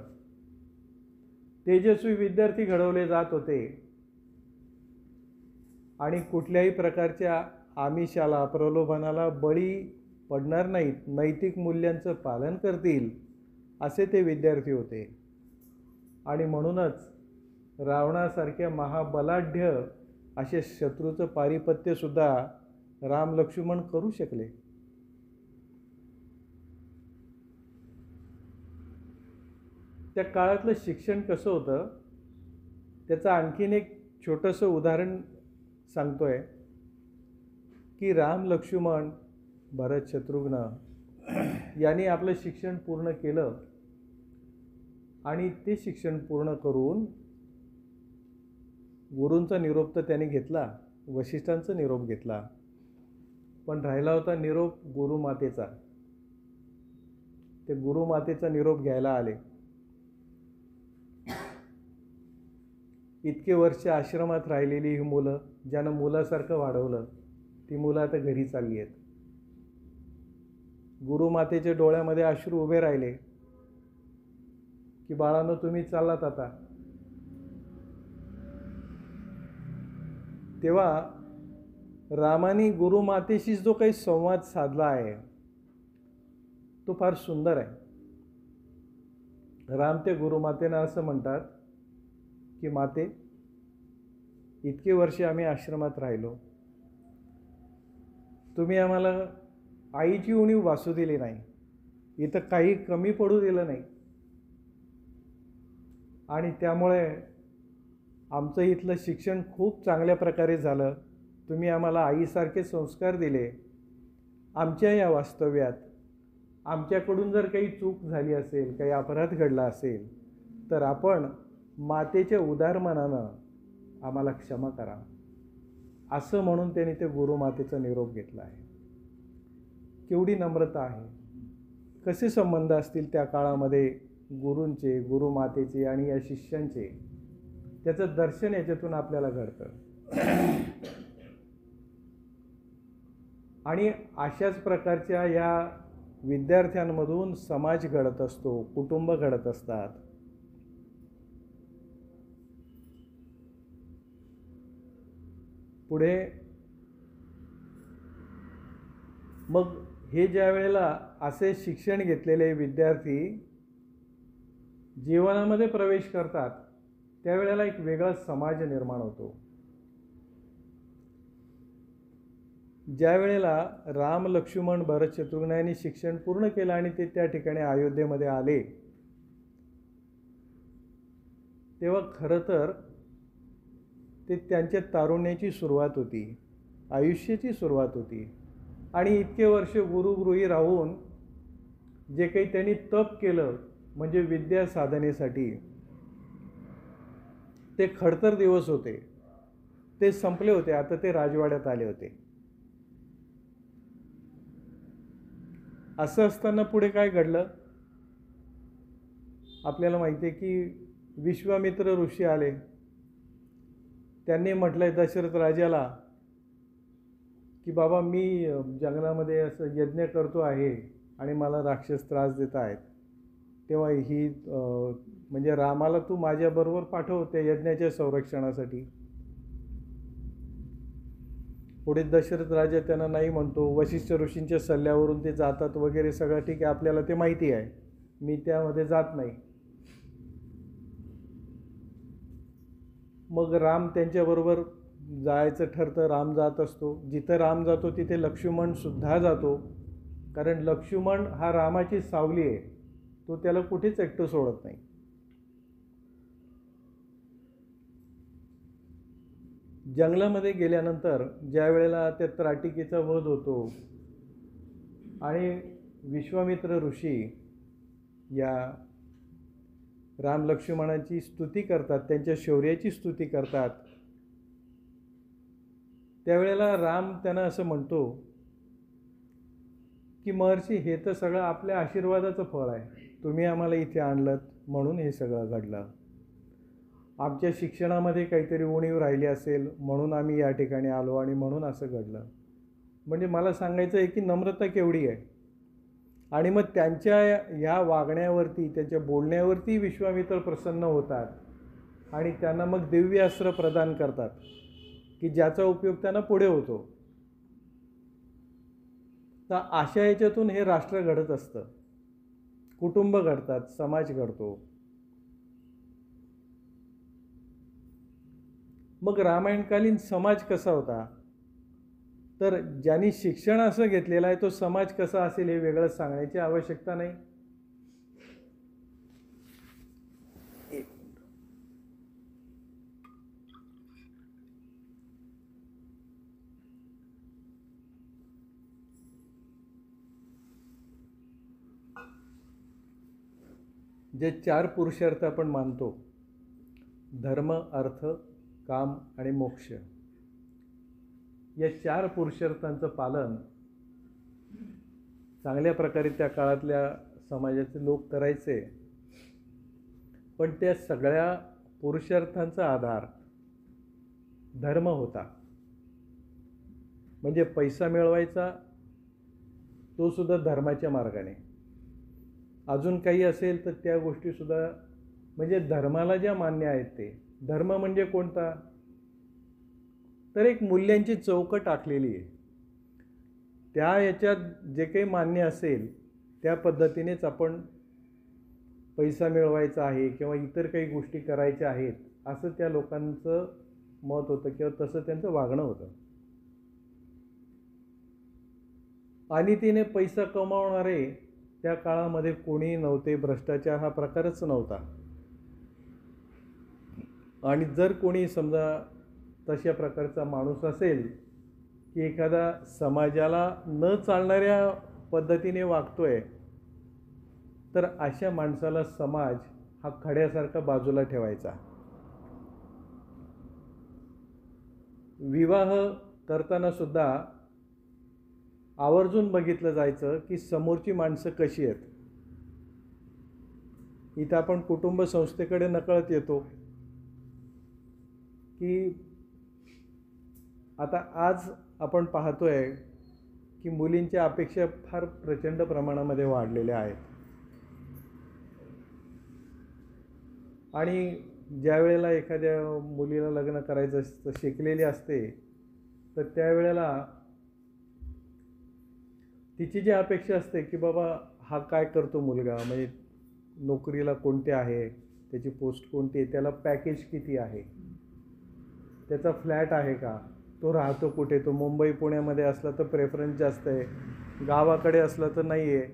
तेजस्वी विद्यार्थी घडवले जात होते आणि कुठल्याही प्रकारच्या आमिषाला, प्रलोभनाला बळी पडणार नाहीत, नैतिक मूल्यांचं पालन करतील असे ते विद्यार्थी होते. आणि म्हणूनच रावणासारख्या महाबलाढ्य असे शत्रूचं पारिपत्यसुद्धा राम लक्ष्मण करू शकले. त्या काळातलं शिक्षण कसं होतं त्याचं आणखीन एक छोटंसं उदाहरण सांगतोय की राम, लक्ष्मण, भरत, शत्रुघ्न यांनी आपलं शिक्षण पूर्ण केलं आणि ते शिक्षण पूर्ण करून गुरूंचा निरोप तर त्यांनी घेतला, वसिष्ठांचा निरोप घेतला, पण राहिला होता निरोप गुरुमातेचा. ते गुरुमातेचा निरोप घ्यायला आले. इतके वर्ष आश्रमात राहिलेली ही मुलं, ज्यानं मुलासारखं वाढवलं, ती मुलं आता घरी चालली आहेत. गुरुमातेच्या डोळ्यामध्ये अश्रू उभे राहिले की बाळांनो, तुम्ही चाललात आता. तेव्हा रामाने गुरुमातेशी जो काही संवाद साधला आहे तो फार सुंदर आहे. राम ते गुरुमातेनं असं म्हणतात की माते, इतके वर्ष आम्ही आश्रमात राहिलो, तुम्ही आम्हाला आईची उणीव वासू दिली नाही. इथं काही कमी पडू दिलं नाही. आणि त्यामुळे आमचं इथलं शिक्षण खूप चांगल्या प्रकारे झालं. तुम्ही आम्हाला आईसारखे संस्कार दिले. आमच्या या वास्तव्यात आमच्याकडून जर काही चूक झाली असेल, काही अपराध घडला असेल, तर आपण मातेच्या उदार मनानं आम्हाला क्षमा करा, असं म्हणून त्यांनी ते गुरुमातेचा निरोप घेतला आहे. केवढी नम्रता आहे. कसे संबंध असतील त्या काळामध्ये गुरूंचे, गुरुमातेचे आणि या शिष्यांचे, त्याचं दर्शन याच्यातून आपल्याला घडतं. आणि अशाच प्रकारच्या या विद्यार्थ्यांमधून समाज घडत असतो, कुटुंब घडत असतात. पुढे मग हे ज्या वेळेला असे शिक्षण घेतलेले विद्यार्थी जीवनामध्ये प्रवेश करतात, त्यावेळेला एक वेगळा समाज निर्माण होतो. ज्या वेळेला राम, लक्ष्मण, भरत, शत्रुघ्न यांनी शिक्षण पूर्ण केलं आणि ते त्या ठिकाणी अयोध्येमध्ये आले, तेव्हा खरं तर ते त्यांच्या तारुण्याची सुरुवात होती, आयुष्याची सुरुवात होती. आणि इतके वर्ष गुरुगृही राहून जे काही त्यांनी तप केलं, म्हणजे विद्या साधनेसाठी, ते खडतर दिवस होते, ते संपले होते. आता ते राजवाड्यात आले होते. असं असताना पुढे काय घडलं आपल्याला माहिती आहे की विश्वामित्र ऋषी आले. त्यांनी म्हटलंय दशरथ राजाला की बाबा, मी जंगलामध्ये असं यज्ञ करतो आहे आणि मला राक्षस त्रास देत आहेत, तेव्हा ही म्हणजे रामाला तू माझ्याबरोबर पाठव त्या यज्ञाच्या संरक्षणासाठी. पुढे दशरथ राजा त्यांना नाही म्हणतो. वशिष्ठ ऋषींच्या सल्ल्यावरून ते जातात वगैरे, सगळं ठीक आहे, आपल्याला ते माहिती आहे, मी त्यामध्ये जात नाही. मग राम त्यांच्याबरोबर जायचं ठरतं. राम जात असतो. जिथं राम जातो तिथे लक्ष्मण सुद्धा जातो, कारण लक्ष्मण हा रामाची सावली आहे, तो त्याला कुठेच एकटं सोडत नाही. जंगलामध्ये गेल्यानंतर ज्या वेळेला त्या त्राटिकेचा वध होतो आणि विश्वामित्र ऋषी या राम लक्ष्मणांची स्तुती करतात, त्यांच्या शौर्याची स्तुती करतात, त्यावेळेला राम त्यांना असं म्हणतो की महर्षी, हे तर सगळं आपल्या आशीर्वादाचं फळ आहे. तुम्ही आम्हाला इथे आणलं म्हणून हे सगळं घडलं. आमच्या शिक्षणामध्ये काहीतरी उणीव राहिली असेल म्हणून आम्ही या ठिकाणी आलो आणि म्हणून असं घडलं. म्हणजे मला सांगायचं आहे की नम्रता केवढी आहे. आणि मग त्यांच्या ह्या वागण्यावरती, त्यांच्या बोलण्यावरती विश्वामित्र प्रसन्न होतात आणि त्यांना मग दिव्य अस्त्र प्रदान करतात की ज्याचा उपयोग त्यांना पुढे होतो. तर अशा याच्यातून हे राष्ट्र घडत असतं, कुटुंब घडतात, समाज घडतो. मग रामायणकालीन समाज कसा होता, तर ज्यांनी शिक्षण असं घेतलेलं आहे तो समाज कसा असेल हे वेगळं सांगण्याची आवश्यकता नाही. जे 4 पुरुषार्थ आपण मानतो, धर्म, अर्थ, काम आणि मोक्ष, या 4 पुरुषार्थांचं पालन चांगल्या प्रकारे त्या काळातल्या समाजाचे लोक करायचे. पण त्या सगळ्या पुरुषार्थांचा आधार धर्म होता. म्हणजे पैसा मिळवायचा तो सुद्धा धर्माच्या मार्गाने. अजून काही असेल तर त्या गोष्टीसुद्धा म्हणजे धर्माला ज्या मान्य आहेत ते. धर्म म्हणजे कोणता, तर एक मूल्यांची चौकट आखलेली आहे. त्या याच्यात जे काही मान्य असेल त्या पद्धतीनेच आपण पैसा मिळवायचा आहे किंवा इतर काही गोष्टी करायच्या आहेत, असं त्या लोकांचं मत होतं किंवा तसं त्यांचं वागणं होतं. आणि तिने पैसा कमावणारे त्या काळामध्ये कोणी नव्हते, भ्रष्टाचार हा प्रकारच नव्हता. आणि जर कोणी समजा तशा प्रकारचा माणूस असेल की एखादा समाजाला न चालणाऱ्या पद्धतीने वागतोय, तर अशा माणसाला समाज हा खड्यासारखा बाजूला ठेवायचा. विवाह करताना सुद्धा आवर्जून बघितलं जायचं की समोरची माणसं कशी आहेत. इथं आपण कुटुंब संस्थेकडे नकळत येतो की आता आज आपण पाहतोय की मुलींच्या अपेक्षा फार प्रचंड प्रमाणामध्ये वाढलेल्या आहेत. आणि ज्या वेळेला एखाद्या मुलीला लग्न करायचं असतं, शिकलेली असते, तर त्यावेळेला तिची जी अपेक्षा असते की बाबा हा काय करतो मुलगा, म्हणजे नोकरीला कोणते आहे, त्याची पोस्ट कोणती आहे, त्याला पॅकेज किती आहे, त्याचा फ्लॅट आहे का, तो राहतो कुठे, तो मुंबई पुण्यामध्ये असला तर प्रेफरन्स जास्त आहे, गावाकडे असला तर नाही आहे,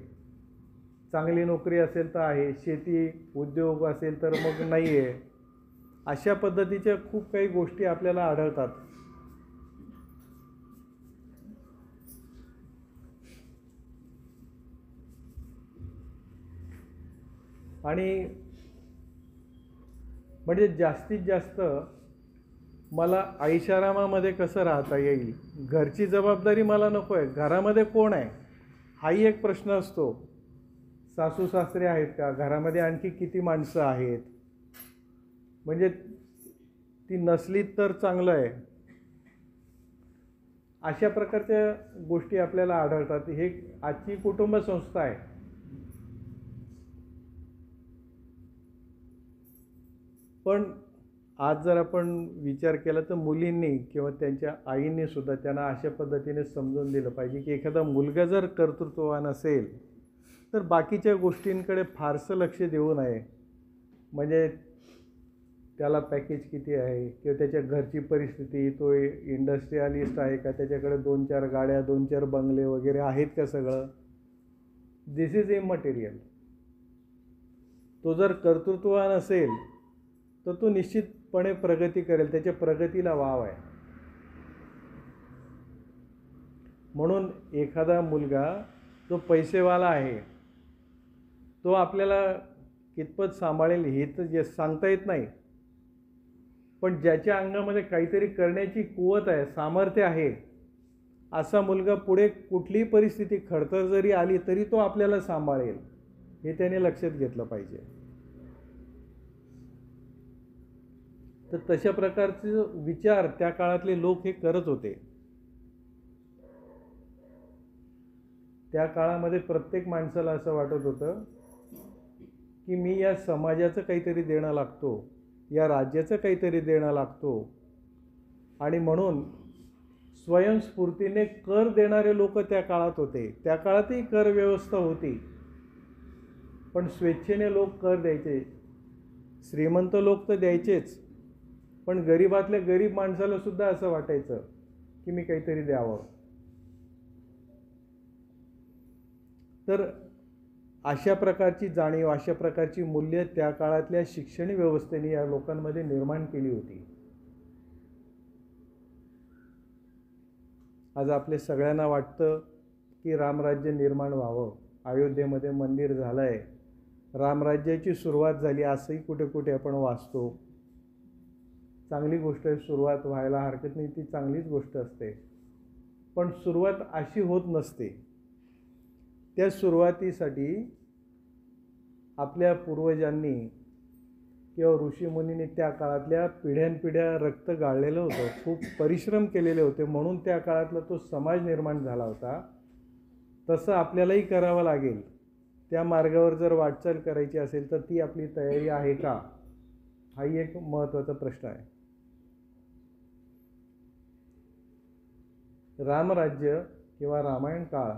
चांगली नोकरी असेल तर आहे, शेती उद्योग असेल तर मग नाही आहे. अशा पद्धतीच्या खूप काही गोष्टी आपल्याला आढळतात. आणि म्हणजे जास्तीत जास्त मला ऐशारामामध्ये कसं राहता येईल, घरची जबाबदारी मला नको आहे, घरामध्ये कोण आहे हाही एक प्रश्न असतो. सासू सासरे आहेत का, घरामध्ये आणखी किती माणसं आहेत, म्हणजे ती नसली तर चांगलं आहे. अशा प्रकारच्या गोष्टी आपल्याला आढळतात. हे आजची कुटुंब संस्था आहे. पण आज जर आपण विचार केला तर मुलींनी किंवा त्यांच्या आईंनी सुद्धा त्यांना अशा पद्धतीने समजून दिलं पाहिजे की एखादा मुलगा जर कर्तृत्ववान असेल तर बाकीच्या गोष्टींकडे फारसं लक्ष देऊ नये. म्हणजे त्याला पॅकेज किती आहे किंवा त्याच्या घरची परिस्थिती, तो इंडस्ट्रियलिस्ट आहे का, त्याच्याकडे 2-4 गाड्या, 2-4 बंगले वगैरे आहेत का, सगळं दिस इज इमटेरियल. तो जर कर्तृत्ववान असेल तर तो निश्चितपणे प्रगती करेल, त्याच्या प्रगतीला वाव आहे. म्हणून एखादा मुलगा जो पैसेवाला आहे तो आपल्याला कितपत सांभाळेल हे तर सांगता येत नाही. पण ज्याच्या अंगामध्ये काहीतरी करण्याची कुवत आहे, सामर्थ्य आहे, असा मुलगा पुढे कुठलीही परिस्थिती खडतर जरी आली तरी तो आपल्याला सांभाळेल, हे त्याने लक्षात घेतलं पाहिजे. तर तशा प्रकारचे विचार त्या काळातले लोक हे करत होते. त्या काळामध्ये प्रत्येक माणसाला असं वाटत होतं की मी या समाजाचं काहीतरी देणं लागतो, या राज्याचं काहीतरी देणं लागतो. आणि म्हणून स्वयंस्फूर्तीने कर देणारे लोक त्या काळात होते. त्या काळातही कर व्यवस्था होती, पण स्वेच्छेने लोक कर द्यायचे. श्रीमंत लोक तर द्यायचेच, पण गरीबातल्या गरीब माणसाला सुद्धा असं वाटायचं की मी काहीतरी द्यावं. तर अशा प्रकारची जाणीव, अशा प्रकारची मूल्य त्या काळातल्या शिक्षण व्यवस्थेने या लोकांमध्ये निर्माण केली होती. आज आपले सगळ्यांना वाटतं की रामराज्य निर्माण व्हावं, अयोध्येमध्ये मंदिर झालं आहे, रामराज्याची सुरुवात झाली असंही कुठे कुठे आपण वाचतो. चांगली गोष्ट आहे, सुरुवात व्हायला हरकत नाही, ती चांगलीच गोष्ट असते. पण सुरुवात अशी होत नसते. त्या सुरुवातीसाठी आपल्या पूर्वजांनी किंवा ऋषीमुनींनी त्या काळातल्या पिढ्यानपिढ्या रक्त गाळलेलं होतं, खूप परिश्रम केलेले होते, म्हणून त्या काळातला तो समाज निर्माण झाला होता. तसं आपल्यालाही करावं लागेल. त्या मार्गावर जर वाटचाल करायची असेल तर ती आपली तयारी आहे का, हाही एक महत्त्वाचा प्रश्न आहे. रामराज्य किंवा रामायण काळ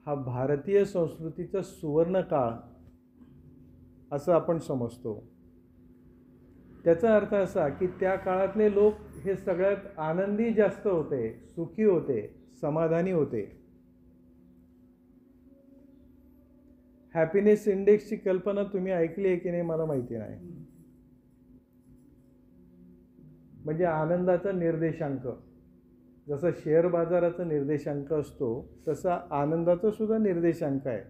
हा भारतीय संस्कृतीचा सुवर्ण काळ असं आपण समजतो. त्याचा अर्थ असा की त्या काळातले लोक हे सगळ्यात आनंदी जास्त होते, सुखी होते, समाधानी होते. हॅपीनेस इंडेक्सची कल्पना तुम्ही ऐकली आहे की नाही मला माहिती नाही. म्हणजे आनंदाचा निर्देशांक, जसं शेअर बाजाराचा निर्देशांक असतो तसा आनंदाचा सुद्धा निर्देशांक आहे.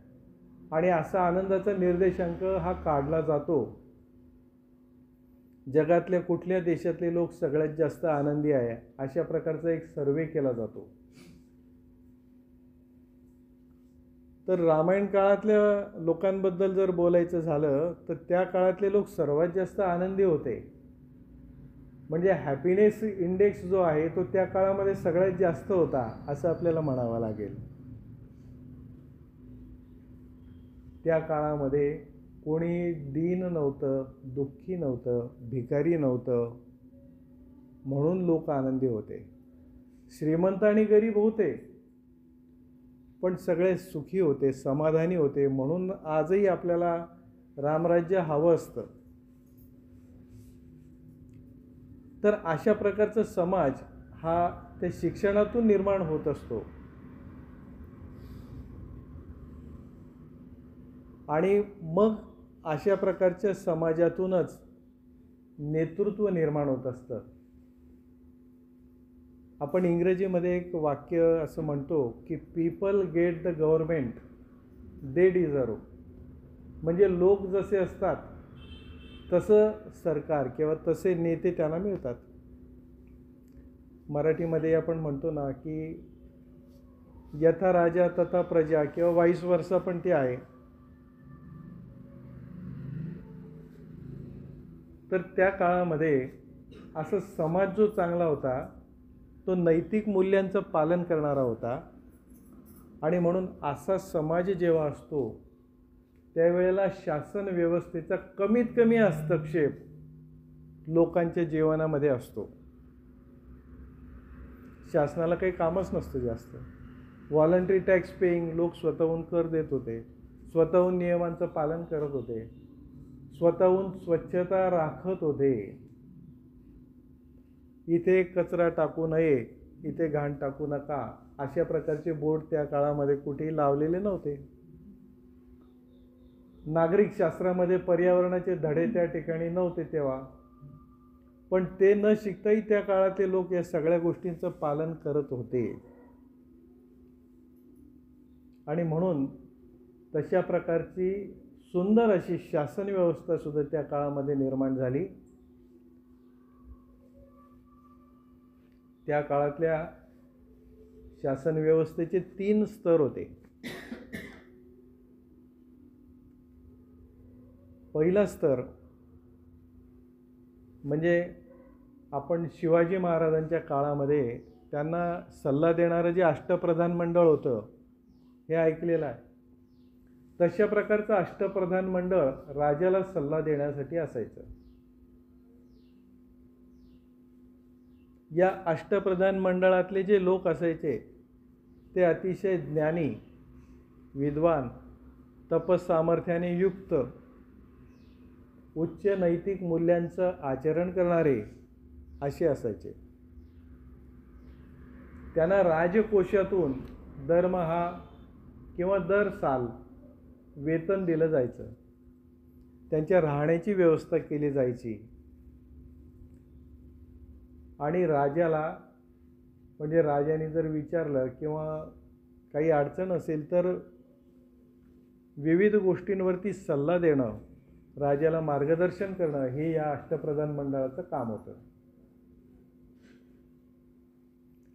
आणि असा आनंदाचा निर्देशांक हा काढला जातो, जगातल्या कुठल्या देशातले लोक सगळ्यात जास्त आनंदी आहे अशा प्रकारचा एक सर्वे केला जातो. तर रामायण काळातल्या लोकांबद्दल जर बोलायचं झालं तर त्या काळातले लोक सर्वात जास्त आनंदी होते. म्हणजे हॅपीनेस इंडेक्स जो आहे तो त्या काळामध्ये सगळ्यात जास्त होता असं आपल्याला म्हणावं लागेल. त्या काळामध्ये कोणी दीन नव्हतं, दुःखी नव्हतं, भिकारी नव्हतं, म्हणून लोक आनंदी होते. श्रीमंत आणि गरीब होते पण सगळे सुखी होते, समाधानी होते. म्हणून आजही आपल्याला रामराज्य हवं असतं. तर अशा प्रकारचा समाज हा त्या शिक्षणातून निर्माण होत असतो. आणि मग अशा प्रकारच्या समाजातूनच नेतृत्व निर्माण होत असतं. आपण इंग्रजीमध्ये एक वाक्य असं म्हणतो की people get the government they deserve. म्हणजे लोक जसे असतात तसं सरकार किंवा तसे नेते त्यांना मिळतात. मराठीमध्ये आपण म्हणतो ना की यथा राजा तथा प्रजा किंवा वाईस वर्सा पण ते आहे. तर त्या काळामध्ये असं समाज जो चांगला होता तो नैतिक मूल्यांचं पालन करणारा होता. आणि म्हणून असा समाज जेव्हा असतो त्यावेळेला शासन व्यवस्थेचा कमीत कमी हस्तक्षेप लोकांच्या जीवनामध्ये असतो. शासनाला काही कामच नसतं जास्त. व्हॉलंटरी टॅक्स पेईंग लोक स्वतःहून कर देत होते, स्वतःहून नियमांचं पालन करत होते, स्वतःहून स्वच्छता राखत होते. इथे कचरा टाकू नये, इथे घाण टाकू नका अशा प्रकारचे बोर्ड त्या काळामध्ये कुठेही लावलेले नव्हते. नागरिक शास्त्रामध्ये पर्यावरणाचे धडे त्या ठिकाणी नव्हते तेव्हा. पण ते न शिकताही त्या काळातले लोक या सगळ्या गोष्टींचं पालन करत होते. आणि म्हणून तशा प्रकारची सुंदर अशी शासन व्यवस्था सुद्धा त्या काळामध्ये निर्माण झाली. त्या काळातल्या शासन व्यवस्थेचे 3 स्तर होते. पहिला स्तर म्हणजे आपण शिवाजी महाराजांच्या काळामध्ये त्यांना सल्ला देणारं जे अष्टप्रधान मंडळ होतं हे ऐकलेलं आहे. तशा प्रकारचं अष्टप्रधान मंडळ राजाला सल्ला देण्यासाठी असायचं. या अष्टप्रधान मंडळातले जे लोक असायचे ते अतिशय ज्ञानी, विद्वान, तपसामर्थ्याने युक्त, उच्च नैतिक मूल्यांचं आचरण करणारे असे असायचे. त्यांना राजकोषातून दरमहा किंवा दर साल वेतन दिलं जायचं. त्यांच्या राहण्याची व्यवस्था केली जायची. आणि राजाला म्हणजे राजाने जर विचारलं किंवा काही अडचण असेल तर विविध गोष्टींवरती सल्ला देणं, राजाला मार्गदर्शन करणं हे या अष्टप्रधान मंडळाचं काम होतं.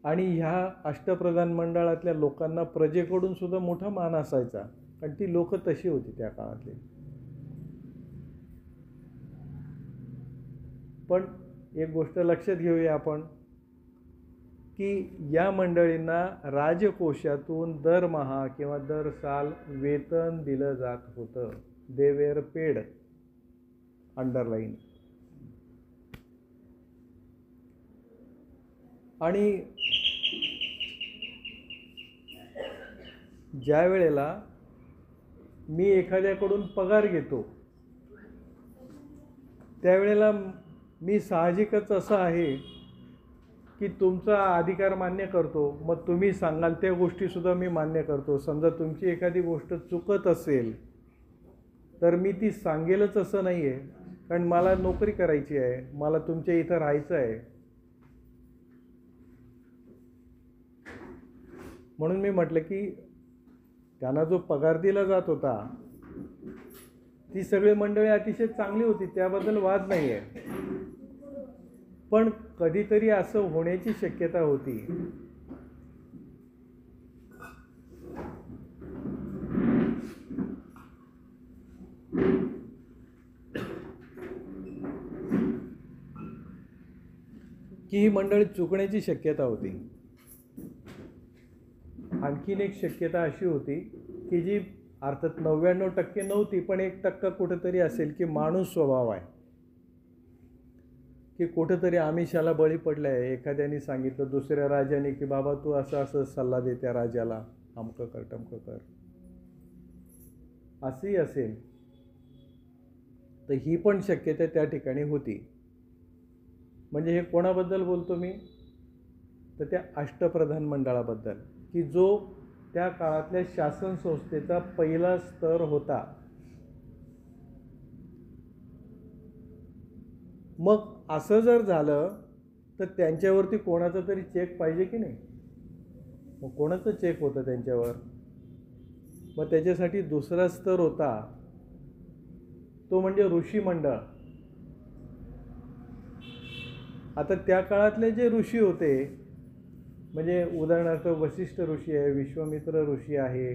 आणि ह्या अष्टप्रधान मंडळातल्या लोकांना प्रजेकडून सुद्धा मोठा मान असायचा, कारण ती लोक तशी होती त्या काळातली. पण एक गोष्ट लक्षात घेऊया आपण की या मंडळींना राजकोषातून दरमहा किंवा दर साल वेतन दिलं जात होतं. They were paid, underline. आणि ज्या वेळेला मी एखाद्याकडून पगार घेतो त्यावेळेला मी साहजिकच असं आहे की तुमचा अधिकार मान्य करतो. मग तुम्ही सांगाल त्या गोष्टीसुद्धा मी मान्य करतो. समजा तुमची एखादी गोष्ट चुकत असेल तर मी ती सांगेलच असं नाही आहे, कारण मला नोकरी करायची आहे, मला तुमच्या इथं राहायचं आहे. म्हणून मी म्हटलं की त्यांना जो पगार दिला जात होता ती सगळी मंडळी अतिशय चांगली होती, त्याबद्दल वाद नाही आहे. पण कधीतरी असं होण्याची शक्यता होती. की ही मंडळी चुकण्याची शक्यता होती. आणखीन एक शक्यता अशी होती की जी अर्थात 99% नव्हती, पण 1% कुठेतरी असेल की माणूस स्वभाव आहे, की कुठेतरी आमिषाला बळी पडलं आहे. एखाद्याने सांगितलं दुसऱ्या राजाने की बाबा तू असं असं सल्ला दे त्या राजाला, अमकं कर टमकं कर, असंही असेल. तर ही पण शक्यता त्या ठिकाणी होती. म्हणजे हे कोणाबद्दल बोलतो मी, तर त्या अष्टप्रधान मंडळाबद्दल, की जो त्या काळातल्या शासन संस्थेचा पहिला स्तर होता. मग असं जर झालं तर त्यांच्यावरती कोणाचा तरी चेक पाहिजे की नाही. मग कोणाचं चेक होतं त्यांच्यावर? मग त्याच्यासाठी दुसरा स्तर होता, तो म्हणजे ऋषी मंडळ. आता त्या काळातले जे ऋषी होते, म्हणजे उदाहरणार्थ वशिष्ठ ऋषी आहे, विश्वामित्र ऋषी आहे,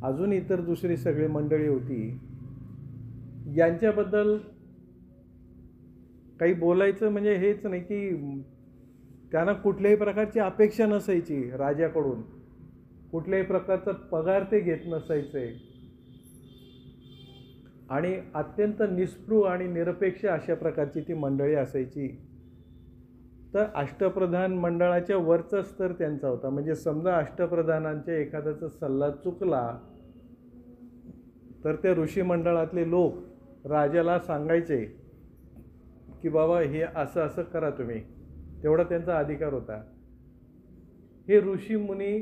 अजून इतर दुसरी सगळी मंडळी होती, यांच्याबद्दल काही बोलायचं म्हणजे हेच नाही की त्यांना कुठल्याही प्रकारची अपेक्षा नसायची राजाकडून, कुठल्याही प्रकारचा पगार ते घेत नसायचे आणि अत्यंत निस्पृह आणि निरपेक्ष अशा प्रकारची ती मंडळी असायची. तर अष्टप्रधान मंडळाच्या वरचा स्तर त्यांचा होता. म्हणजे समजा अष्टप्रधानांच्या एखाद्याचा सल्ला चुकला तर ते ऋषी मंडळातले लोक राजाला सांगायचे की बाबा हे असं असं करा तुम्ही, तेवढा त्यांचा अधिकार होता. हे ऋषी मुनी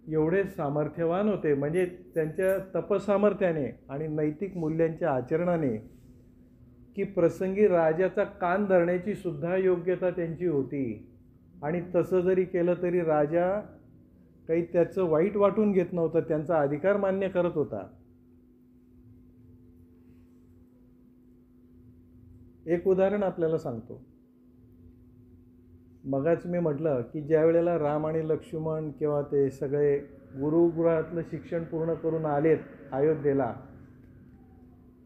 एवढे सामर्थ्यवान होते, म्हणजे त्यांच्या तपसामर्थ्याने आणि नैतिक मूल्यांच्या आचरणाने, की प्रसंगी राजाचा कान धरण्याची सुद्धा योग्यता त्यांची होती. आणि तसं जरी केलं तरी राजा काही त्याचं वाईट वाटून घेत नव्हता, त्यांचा अधिकार मान्य करत होता. एक उदाहरण आपल्याला सांगतो. मगाच मी म्हटलं की ज्या वेळेला राम आणि लक्ष्मण किंवा ते सगळे गुरुगृहातलं शिक्षण पूर्ण करून आलेत अयोध्येला,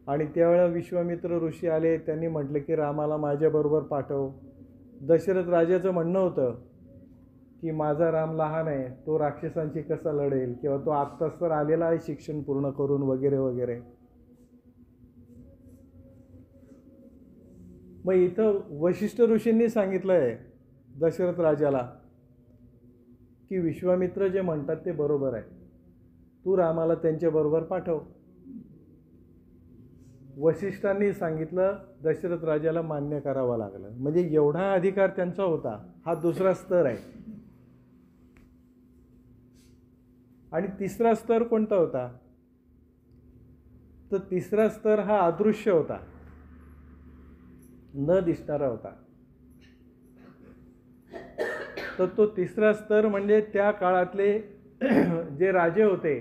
आणि त्यावेळेला विश्वामित्र ऋषी आले, त्यांनी म्हटलं की रामाला माझ्याबरोबर पाठव. दशरथ राजाचं म्हणणं होतं की माझा राम लहान आहे, तो राक्षसांशी कसा लढेल, किंवा तो आत्ताच तर आलेला आहे शिक्षण पूर्ण करून वगैरे वगैरे. मग इथं वशिष्ठ ऋषींनी सांगितलं आहे दशरथ राजाला की विश्वामित्र जे म्हणतात ते बरोबर आहे, तू रामाला त्यांच्याबरोबर पाठव. वशिष्ठांनी सांगितलं, दशरथ राजाला मान्य करावं लागलं. म्हणजे एवढा अधिकार त्यांचा होता. हा दुसरा स्तर आहे. आणि तिसरा स्तर कोणता होता? तर तिसरा स्तर हा अदृश्य होता, न दिसणारा होता. तर तो तिसरा स्तर म्हणजे त्या काळातले जे राजे होते,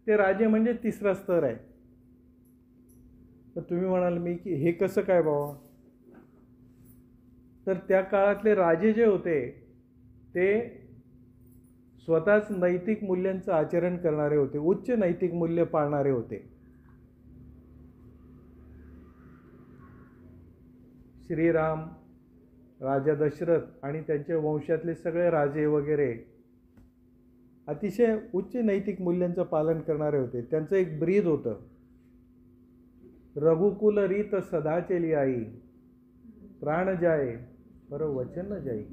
ते राजे म्हणजे तिसरा स्तर आहे. तर तुम्ही म्हणाल मी की हे कसं काय बाबा? तर त्या काळातले राजे जे होते ते स्वतःच नैतिक मूल्यांचं आचरण करणारे होते, उच्च नैतिक मूल्य पाळणारे होते. श्रीराम, राजा दशरथ आणि त्यांच्या वंशातले सगळे राजे वगैरे अतिशय उच्च नैतिक मूल्यांचं पालन करणारे होते. त्यांचं एक ब्रीद होतं, रघुकुल रीत सदा चली आई, प्राण जाए पर वचन न जाई.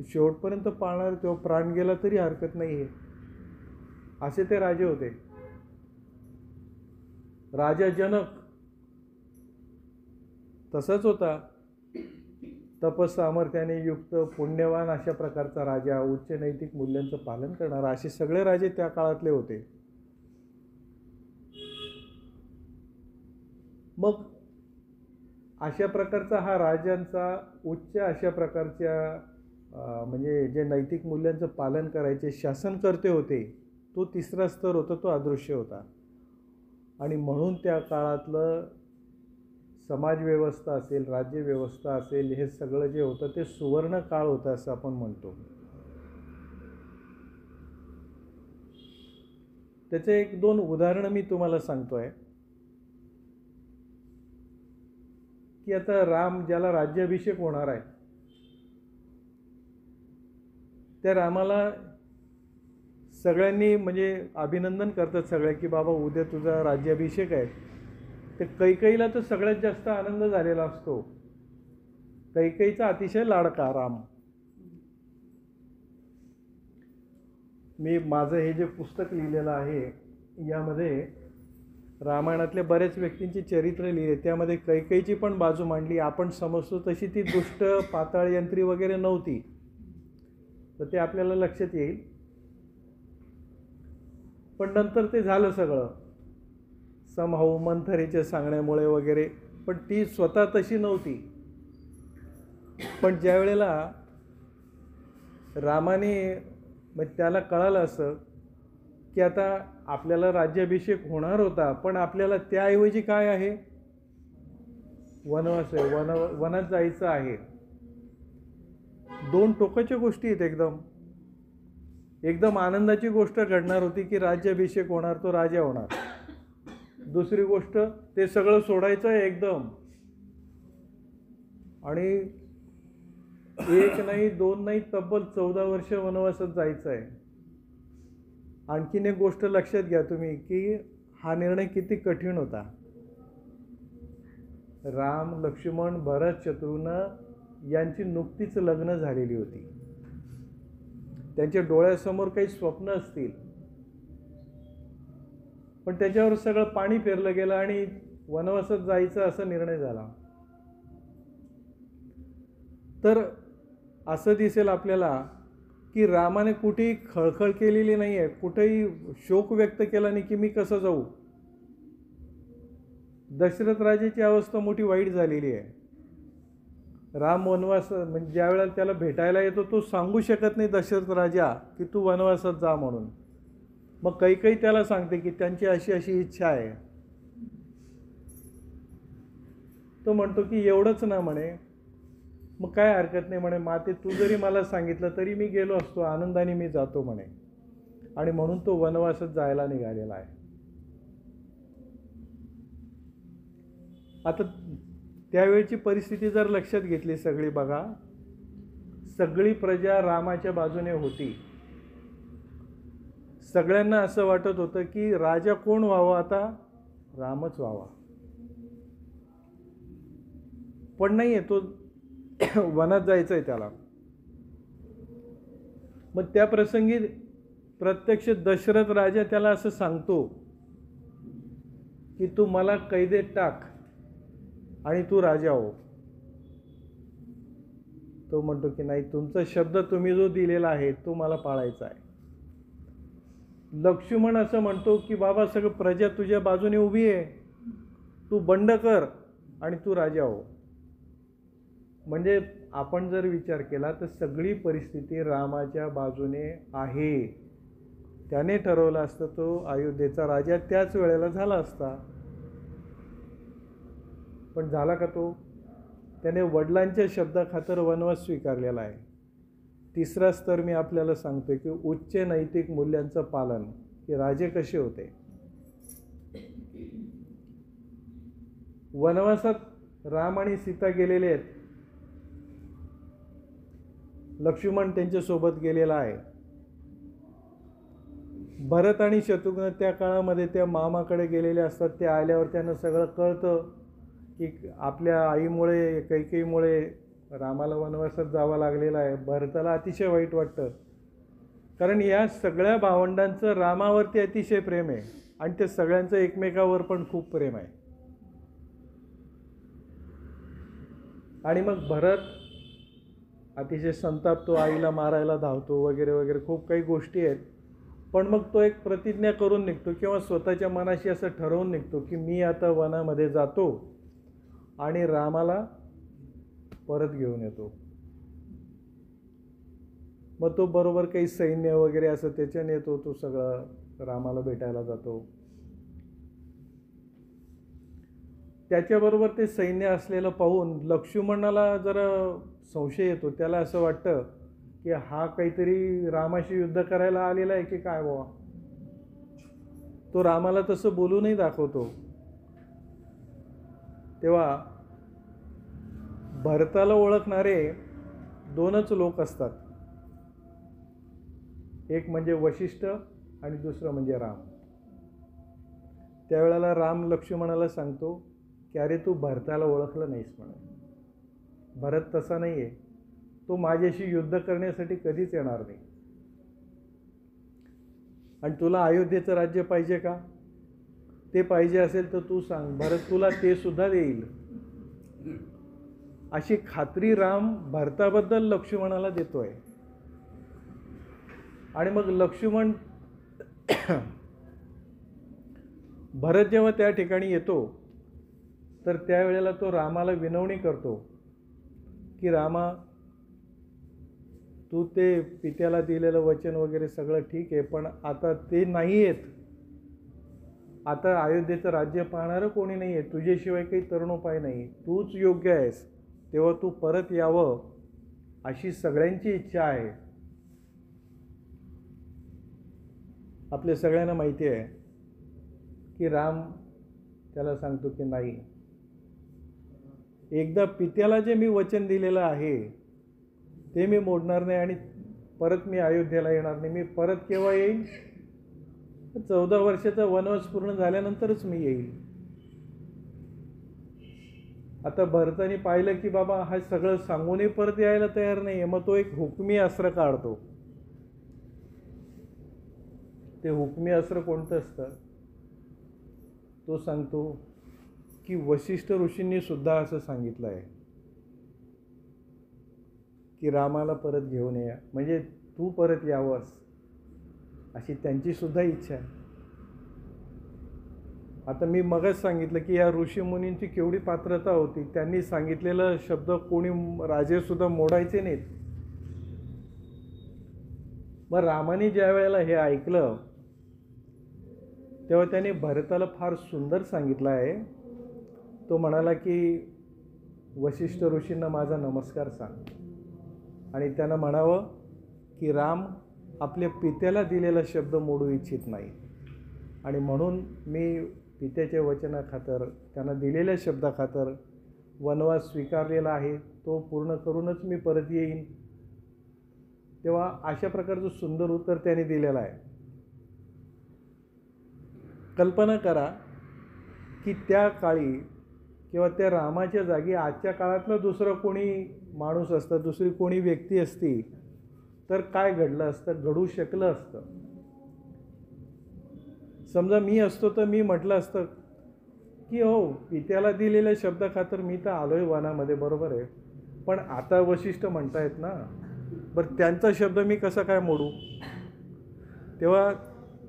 शेवटपर्यंत पाळणार, तेव्हा प्राण गेला तरी हरकत नाही आहे, असे ते राजे होते. राजा जनक तसंच होता, तपसामर्थ्याने युक्त पुण्यवान अशा प्रकारचा राजा, उच्च नैतिक मूल्यांचं पालन करणारा, असे सगळे राजे त्या काळातले होते. मग अशा प्रकारचा हा राजांचा उच्च अशा प्रकारच्या म्हणजे जे नैतिक मूल्यांचं पालन करायचे शासनकर्ते होते, तो तिसरा स्तर होता, तो अदृश्य होता. आणि म्हणून त्या काळातलं समाजव्यवस्था असेल, राज्यव्यवस्था असेल, हे सगळं जे होतं ते सुवर्ण काळ होतं असं आपण म्हणतो. त्याचे 1-2 उदाहरणं मी तुम्हाला सांगतोय की आता राम ज्याला राज्याभिषेक होणार आहे, त्या रामाला सगळ्यांनी म्हणजे अभिनंदन करतात सगळे की बाबा उद्या तुझा राज्याभिषेक आहे. ते कैकेयीला तर सगळ्यात जास्त आनंद झालेला असतो. कैकेयीचा अतिशय लाडका राम. मी माझं हे जे पुस्तक लिहिलेलं आहे यामध्ये रामायणातल्या बऱ्याच व्यक्तींची चरित्र लिहिले, त्यामध्ये कैकेयीची पण बाजू मांडली. आपण समजतो तशी ती दुष्ट पाताळ यंत्री वगैरे नव्हती, तर ते आपल्याला लक्षात येईल. पण नंतर ते झालं सगळं समहाऊ मंथरेच्या सांगण्यामुळे वगैरे, पण ती स्वतः तशी नव्हती. पण ज्या वेळेला रामाने मग त्याला कळालं असं की आता आपल्याला राज्याभिषेक होणार होता, पण आपल्याला त्याऐवजी काय आहे, वनवास आहे, वनात जायचं आहे. 2 टोकाच्या गोष्टी आहेत. एकदम आनंदाची गोष्ट घडणार होती की राज्याभिषेक होणार, तो राजा होणार. दुसरी गोष्ट ते सगळं सोडायचं आहे एकदम, आणि 1 नाही 2 नाही तब्बल 14 वर्ष वनवासात जायचं आहे. आणखीन एक गोष्ट लक्षात घ्या तुम्ही की हा निर्णय किती कठीण होता. राम, लक्ष्मण, भरत, शत्रुघ्न यांची नुकतीच लग्न झालेली होती. त्यांच्या डोळ्यासमोर काही स्वप्न असतील, पण त्याच्यावर सगळं पाणी फेरलं गेलं आणि वनवासात जायचं असा निर्णय झाला. तर असं दिसेल आपल्याला की रामाने कुठेही खळखळ केलेली नाही आहे, कुठेही शोक व्यक्त केला नाही की मी कसं जाऊ. दशरथ राजाची अवस्था मोठी वाईट झालेली आहे. राम वनवास म्हणजे ज्या वेळेला त्याला भेटायला येतो तो सांगू शकत नाही दशरथ राजा की तू वनवासात जा म्हणून. मग कैकेयी त्याला सांगते की त्यांची अशी अशी इच्छा आहे. तो म्हणतो की एवढंच ना म्हणे, मग काय हरकत नाही म्हणे, माते तू जरी मला सांगितलं तरी मी गेलो असतो, आनंदाने मी जातो म्हणे. आणि म्हणून तो वनवासात जायला निघालेला आहे. आता त्यावेळची परिस्थिती जर लक्षात घेतली सगळी बघा, सगळी प्रजा रामाच्या बाजूने होती. सगळ्यांना असं वाटत होतं की राजा कोण व्हावा, आता रामच व्हावा. पण नाही आहे, तो वनात जायचं आहे त्याला. मग त्या प्रसंगी प्रत्यक्ष दशरथ राजा त्याला असं सांगतो की तू मला कैदेत टाक आणि तू राजा हो. तो म्हणतो की नाही, तुमचा शब्द तुम्ही जो दिलेला आहे तो मला पाळायचा आहे. लक्ष्मण असं म्हणतो की बाबा सगळं प्रजा तुझ्या बाजूने उभी आहे, तू बंड कर आणि तू राजा हो. म्हणजे आपण जर विचार केला तर सगळी परिस्थिती रामाच्या बाजूने आहे. त्याने ठरवलं असतं तो अयोध्येचा राजा त्याच वेळेला झाला असता. पण झाला का तो? त्याने वडिलांच्या शब्दाखातर वनवास स्वीकारलेला आहे. तिसरा स्तर मी आपल्याला सांगतोय की उच्च नैतिक मूल्यांचं पालन, की राजे कसे होते. वनवासात राम आणि सीता गेलेले आहेत, लक्ष्मण त्यांच्यासोबत गेलेला आहे. भरत आणि शत्रुघ्न त्या काळामध्ये त्या मामाकडे गेलेले असतात. ते आल्यावर त्यांना सगळं कळतं की आपल्या आईमुळे, कैकेयीमुळे रामाला वनवासात जावं लागलेलं आहे. भरताला अतिशय वाईट वाटतं, कारण या सगळ्या भावंडांचं रामावरती अतिशय प्रेम आहे आणि ते सगळ्यांचं एकमेकावर पण खूप प्रेम आहे. आणि मग भरत अतिशय संतापतो, आईला मारायला धावतो वगैरे वगैरे खूप काही गोष्टी आहेत. पण मग तो एक प्रतिज्ञा करून निघतो किंवा स्वतःच्या मनाशी असं ठरवून निघतो की मी आता वनामध्ये जातो आणि रामाला परत घेऊन येतो. मग तो बरोबर काही सैन्य वगैरे असं त्याच्याने येतो, तो सगळं रामाला भेटायला जातो. त्याच्याबरोबर ते सैन्य असलेलं पाहून लक्ष्मणाला जरा संशय येतो. त्याला असं वाटतं की हा काहीतरी रामाशी युद्ध करायला आलेला आहे की काय बाबा. तो रामाला तसं बोलूनही दाखवतो. तेव्हा भरताला ओळखणारे दोनच लोक असतात, एक म्हणजे वशिष्ठ आणि दुसरं म्हणजे राम. त्यावेळेला राम लक्ष्मणाला सांगतो की अरे तू भरताला ओळखलं नाहीस म्हणे. भरत तसा नाही आहे, तो माझ्याशी युद्ध करण्यासाठी कधीच येणार नाही. आणि तुला अयोध्येचं राज्य पाहिजे का? ते पाहिजे असेल तर तू सांग, भरत तुला ते सुद्धा देईल. अशी खात्री राम भरताबद्दल लक्ष्मणाला देतोय. आणि मग लक्ष्मण भरत जेव्हा त्या ठिकाणी येतो तर त्यावेळेला तो रामाला विनवणी करतो की रामा, तू ते पित्याला दिलेलं वचन वगैरे सगळं ठीक आहे, पण आता ते नाही आहेत. आता अयोध्येचं राज्य पाहणारं कोणी नाही आहे, तुझ्याशिवाय काही तरुणोपाय नाही, तूच योग्य आहेस, तेव्हा तू परत यावं अशी सगळ्यांची इच्छा आहे. आपल्या सगळ्यांना माहिती आहे की राम त्याला सांगतो की नाही, एकदा पित्याला जे मी वचन दिलेलं आहे ते मी मोडणार नाही आणि परत मी अयोध्येला येणार नाही. मी परत केव्हा येईल? 14 वर्षाचा वनवास पूर्ण झाल्यानंतरच मी येईल. आता भरताने पाहिलं की बाबा हा सगळं सांगूनही परत यायला तयार नाही आहे. मग तो एक हुकमी अस्त्र काढतो. ते हुकमी अस्त्र कोणतं असतं? तो सांगतो की वशिष्ठ ऋषींनी सुद्धा असं सांगितलं आहे की रामाला परत घेऊन या, म्हणजे तू परत यावंस अशी त्यांची सुद्धा इच्छा आहे. आता मी मगच सांगितलं की या ऋषीमुनींची केवढी पात्रता होती. त्यांनी सांगितलेलं शब्द कोणी राजे सुद्धा मोडायचे नाहीत. मग रामाने ज्या वेळेला हे ऐकलं तेव्हा त्याने भरताला फार सुंदर सांगितलं आहे. तो म्हणाला की वशिष्ठ ऋषींना माझा नमस्कार सांग आणि त्यांना म्हणावं की राम आपल्या पित्याला दिलेला शब्द मोडू इच्छित नाही आणि म्हणून मी पित्याच्या वचनाखातर, त्यांना दिलेल्या शब्दाखातर वनवास स्वीकारलेला आहे, तो पूर्ण करूनच मी परत येईन. तेव्हा अशा प्रकारचं सुंदर उत्तर त्याने दिलेलं आहे. कल्पना करा की त्या काळी किंवा त्या रामाच्या जागी आजच्या काळातलं दुसरं कोणी माणूस असतं, दुसरी कोणी व्यक्ती असती तर काय घडलं असतं, घडू शकलं असतं. समजा मी असतो तर मी म्हटलं असतं की हो, पित्याला दिलेल्या शब्दाखातर मी तर आलोय वनामध्ये, बरोबर आहे, पण आता वशिष्ठ म्हणतायत ना, बरं त्यांचा शब्द मी कसा काय मोडू? तेव्हा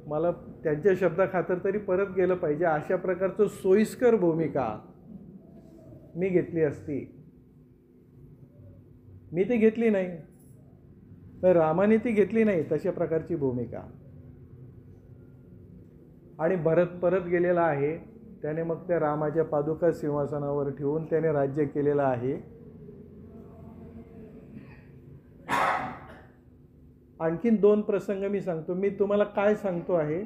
मला त्यांच्या शब्दाखातर तरी परत गेलं पाहिजे. अशा प्रकारचं सोयीस्कर भूमिका मी घेतली असती. मी ती घेतली नाही, तर रामाने ती घेतली नाही तशा प्रकारची भूमिका. आणि भरत परत गेलेला आहे. त्याने मग त्या रामाच्या पादुका सिंहासनावर ठेवून त्याने राज्य केलेलं आहे. आणखीन 2 प्रसंग मी सांगतो. मी तुम्हाला काय सांगतो आहे,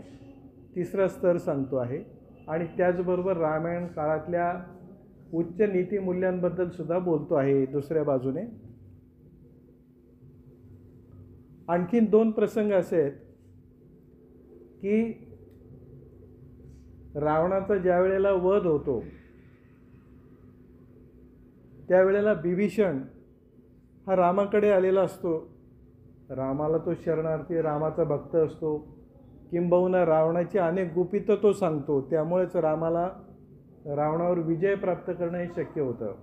तिसरा स्तर सांगतो आहे आणि त्याचबरोबर रामायण काळातल्या उच्च नीतिमूल्यांबद्दल सुद्धा बोलतो आहे दुसऱ्या बाजूने. आणखीन 2 प्रसंग असे आहेत की रावणाचा ज्या वेळेला वध होतो त्यावेळेला बिभीषण हा रामाकडे आलेला असतो. रामाला तो शरणार्थी, रामाचा भक्त असतो. किंबहुना रावणाची अनेक गुपितं तो सांगतो. त्यामुळेच रामाला रावणावर विजय प्राप्त करणं हे शक्य होतं.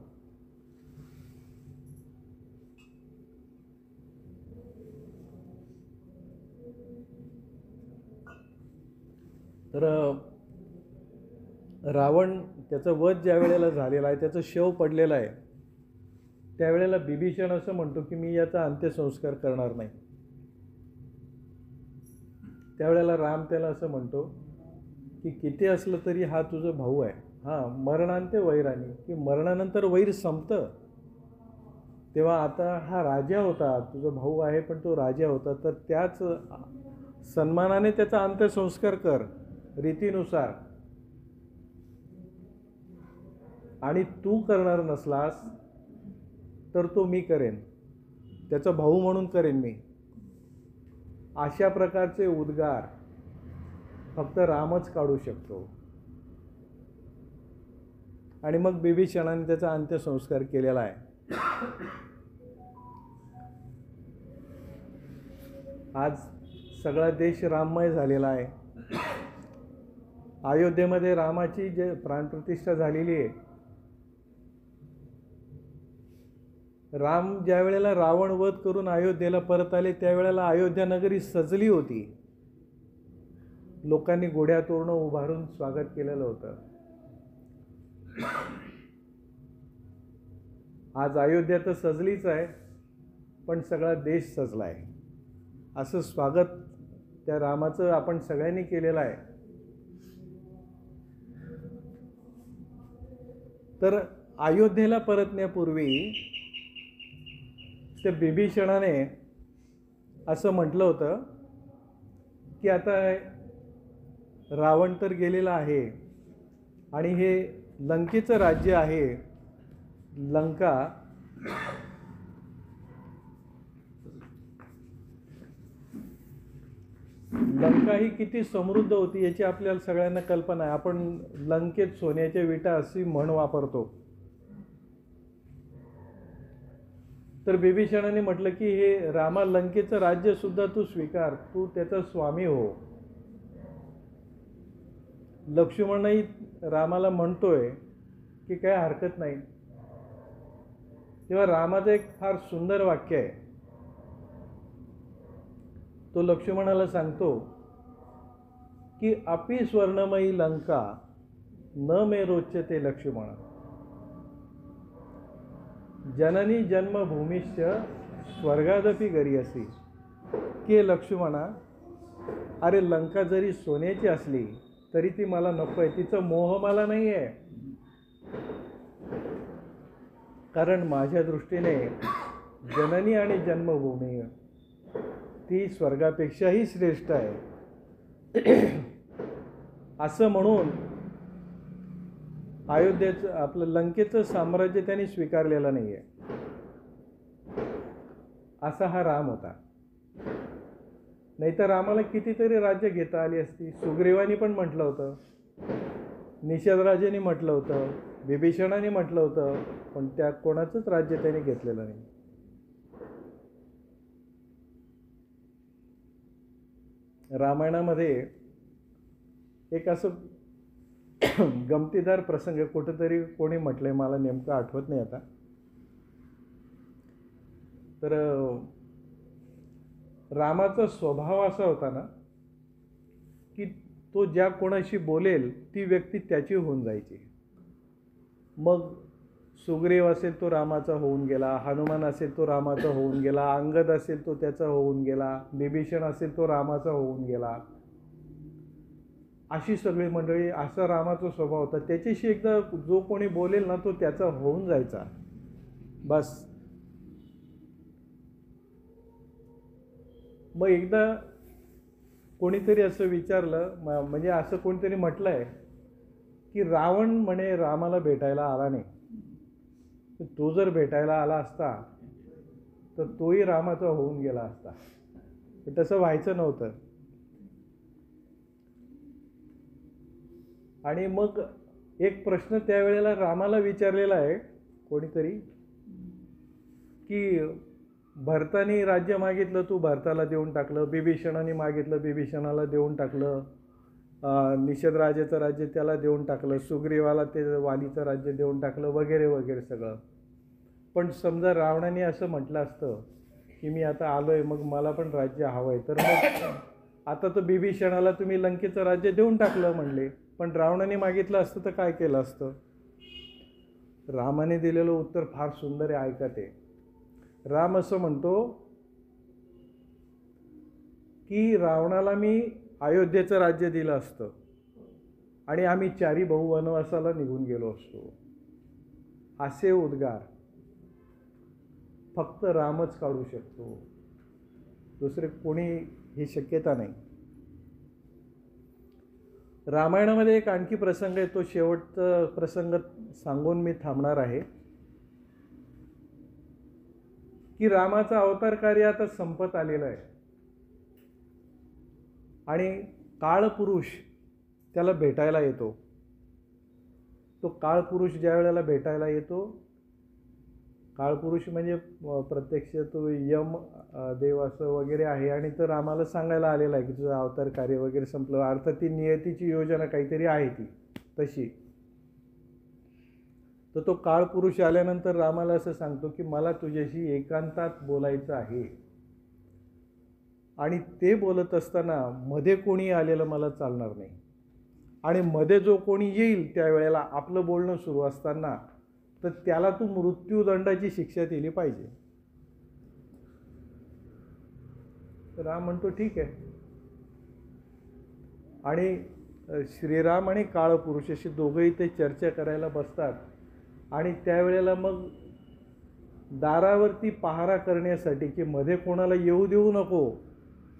तर रावण त्याचं वध ज्या वेळेला झालेलं आहे, त्याचं शव पडलेलं आहे, त्यावेळेला बिभीषण असं म्हणतो की मी याचा अंत्यसंस्कार करणार नाही. त्यावेळेला राम त्याला असं म्हणतो की किती असलं तरी हा तुझा भाऊ आहे. हां, मरणांते वैरानी, की मरणानंतर वैर संपतं. तेव्हा आता हा राजा होता, तुझा भाऊ आहे पण तो राजा होता, तर त्याच सन्मानाने त्याचा अंत्यसंस्कार कर रीतीनुसार. आणि तू करणार नसलास तर तो मी करेन, त्याचा भाऊ म्हणून करेन मी. अशा प्रकारचे उद्गार फक्त रामच काढू शकतो. आणि मग बिभीषणाने त्याचा अंत्यसंस्कार केलेला आहे. आज सगळा देश राममय झालेला आहे. अयोध्येमध्ये रामाची जे प्राणप्रतिष्ठा झालेली आहे. राम ज्या वेळेला रावण वध करून अयोध्येला परत आले, त्यावेळेला अयोध्या नगरी सजली होती. लोकांनी घोड्या तोरणं उभारून स्वागत केलेलं होतं. आज अयोध्या तर सजलीच आहे, पण सगळा देश सजला आहे. असं स्वागत त्या रामाचं आपण सगळ्यांनी केलेलं आहे. तर अयोध्येला परतण्यापूर्वी त्या बिभीषणाने असं म्हटलं होतं की आता रावण तर गेलेला आहे आणि हे लंकेचं राज्य आहे, लंका, लंका ही किती समृद्ध होती याची आपल्याला सगळ्यांना कल्पना आहे. आपण लंकेत सोन्याच्या विटा अशी म्हण वापरतो. तर बिभीषणाने म्हटलं की हे रामा, लंकेचं राज्य सुद्धा तू स्वीकार, तू त्याचा स्वामी हो. लक्ष्मणही रामाला म्हणतोय की काय हरकत नाही. तेव्हा रामाचं एक फार सुंदर वाक्य आहे. तो लक्ष्मणाला सांगतो की अपि स्वर्णमयी लंका न मे रोचते लक्ष्मण, जननी जन्मभूमिश्च स्वर्गादपि गरियसी. की लक्ष्मणा, अरे लंका जरी सोन्याची असली तरी ती मला नको आहे, तिचा मोह मला नाही आहे. कारण माझ्या दृष्टीने जननी आणि जन्मभूमी ती स्वर्गापेक्षाही श्रेष्ठ आहे. असं म्हणून अयोध्येचं, आपलं लंकेचं साम्राज्य त्यांनी स्वीकारलेलं नाही आहे. असा हा राम होता. नाहीतर रामाला कितीतरी राज्य घेता आली असती. सुग्रीवानी पण म्हटलं होतं, निषदराजाने म्हटलं होतं, बिभीषणाने म्हटलं होतं, पण त्या कोणाचंच राज्य त्यांनी घेतलेलं नाही. रामायणामध्ये एक असं गमतीदार प्रसंग कुठेतरी कोणी म्हटलंय, मला नेमकं आठवत नाही आता. तर रामाचा स्वभाव असा होता ना की तो ज्या कोणाशी बोलेल ती व्यक्ती त्याची होऊन जायची. मग सुग्रीव असेल तो रामाचा होऊन गेला, हनुमान असेल तो रामाचा होऊन गेला, अंगद असेल तो त्याचा होऊन गेला, बिभीषण असेल तो रामाचा होऊन गेला. अशी सगळी मंडळी, असा रामाचा स्वभाव होता. त्याच्याशी एकदा जो कोणी बोलेल ना तो त्याचा होऊन जायचा बस. मग एकदा कोणीतरी असं विचारलं, म्हणजे असं कोणीतरी म्हटलंय की रावण म्हणे रामाला भेटायला आला नाही, तो जर भेटायला आला असता तर तोही रामाचा होऊन गेला असता. पण तसं व्हायचं नव्हतं. आणि मग एक प्रश्न त्यावेळेला रामाला विचारलेला आहे कोणीतरी की भरताने राज्य मागितलं, तू भरताला देऊन टाकलं. बिभीषणाने मागितलं, बिभीषणाला देऊन टाकलं. निषद राजाचं राज्य त्याला देऊन टाकलं. सुग्रीवाला ते वालीचं राज्य देऊन टाकलं, वगैरे वगैरे सगळं. पण समजा रावणाने असं म्हटलं असतं की मी आता आलोय, मग मला पण राज्य हवं आहे, तर मग आता तर बिभीषणाला तुम्ही लंकेचं राज्य देऊन टाकलं म्हणले, पण रावणाने मागितलं असतं तर काय केलं असतं? रामाने दिलेलं उत्तर फार सुंदर आहे, ऐका ते. राम असं म्हणतो की रावणाला मी अयोध्येचं राज्य दिलं असतं आणि आम्ही चारी भाऊ वनवासाला निघून गेलो असतो. असे उद्गार फक्त रामच काढू शकतो, दुसरे कोणी ही शक्यता नाही. रामायणामध्ये एक आणखी प्रसंग आहे, तो शेवटचा प्रसंग सांगून मी थांबणार आहे की रामाचं अवतार कार्य आता संपत आलेलं आहे आणि काळपुरुष त्याला भेटायला येतो. तो काळपुरुष ज्या वेळेला भेटायला येतो, काळपुरुष म्हणजे प्रत्यक्ष तो यम देव असं वगैरे आहे आणि तो रामाला सांगायला आलेला आहे की तुझं अवतार कार्य वगैरे संपलं. अर्थात ती नियतीची योजना काहीतरी आहे ती तशी. तर तो काळपुरुष आल्यानंतर रामाला असं सांगतो की मला तुझ्याशी एकांतात बोलायचं आहे आणि ते बोलत असताना मध्ये कोणी आलेलं मला चालणार नाही आणि मध्ये जो कोणी येईल त्यावेळेला आपलं बोलणं सुरू असताना तर त्याला तू मृत्यूदंडाची शिक्षा दिली पाहिजे. तर राम म्हणतो ठीक आहे. आणि श्रीराम आणि काळपुरुष अशी दोघंही ते चर्चा करायला बसतात आणि त्यावेळेला मग दारावरती पहारा करण्यासाठी की मध्ये कोणाला येऊ देऊ नको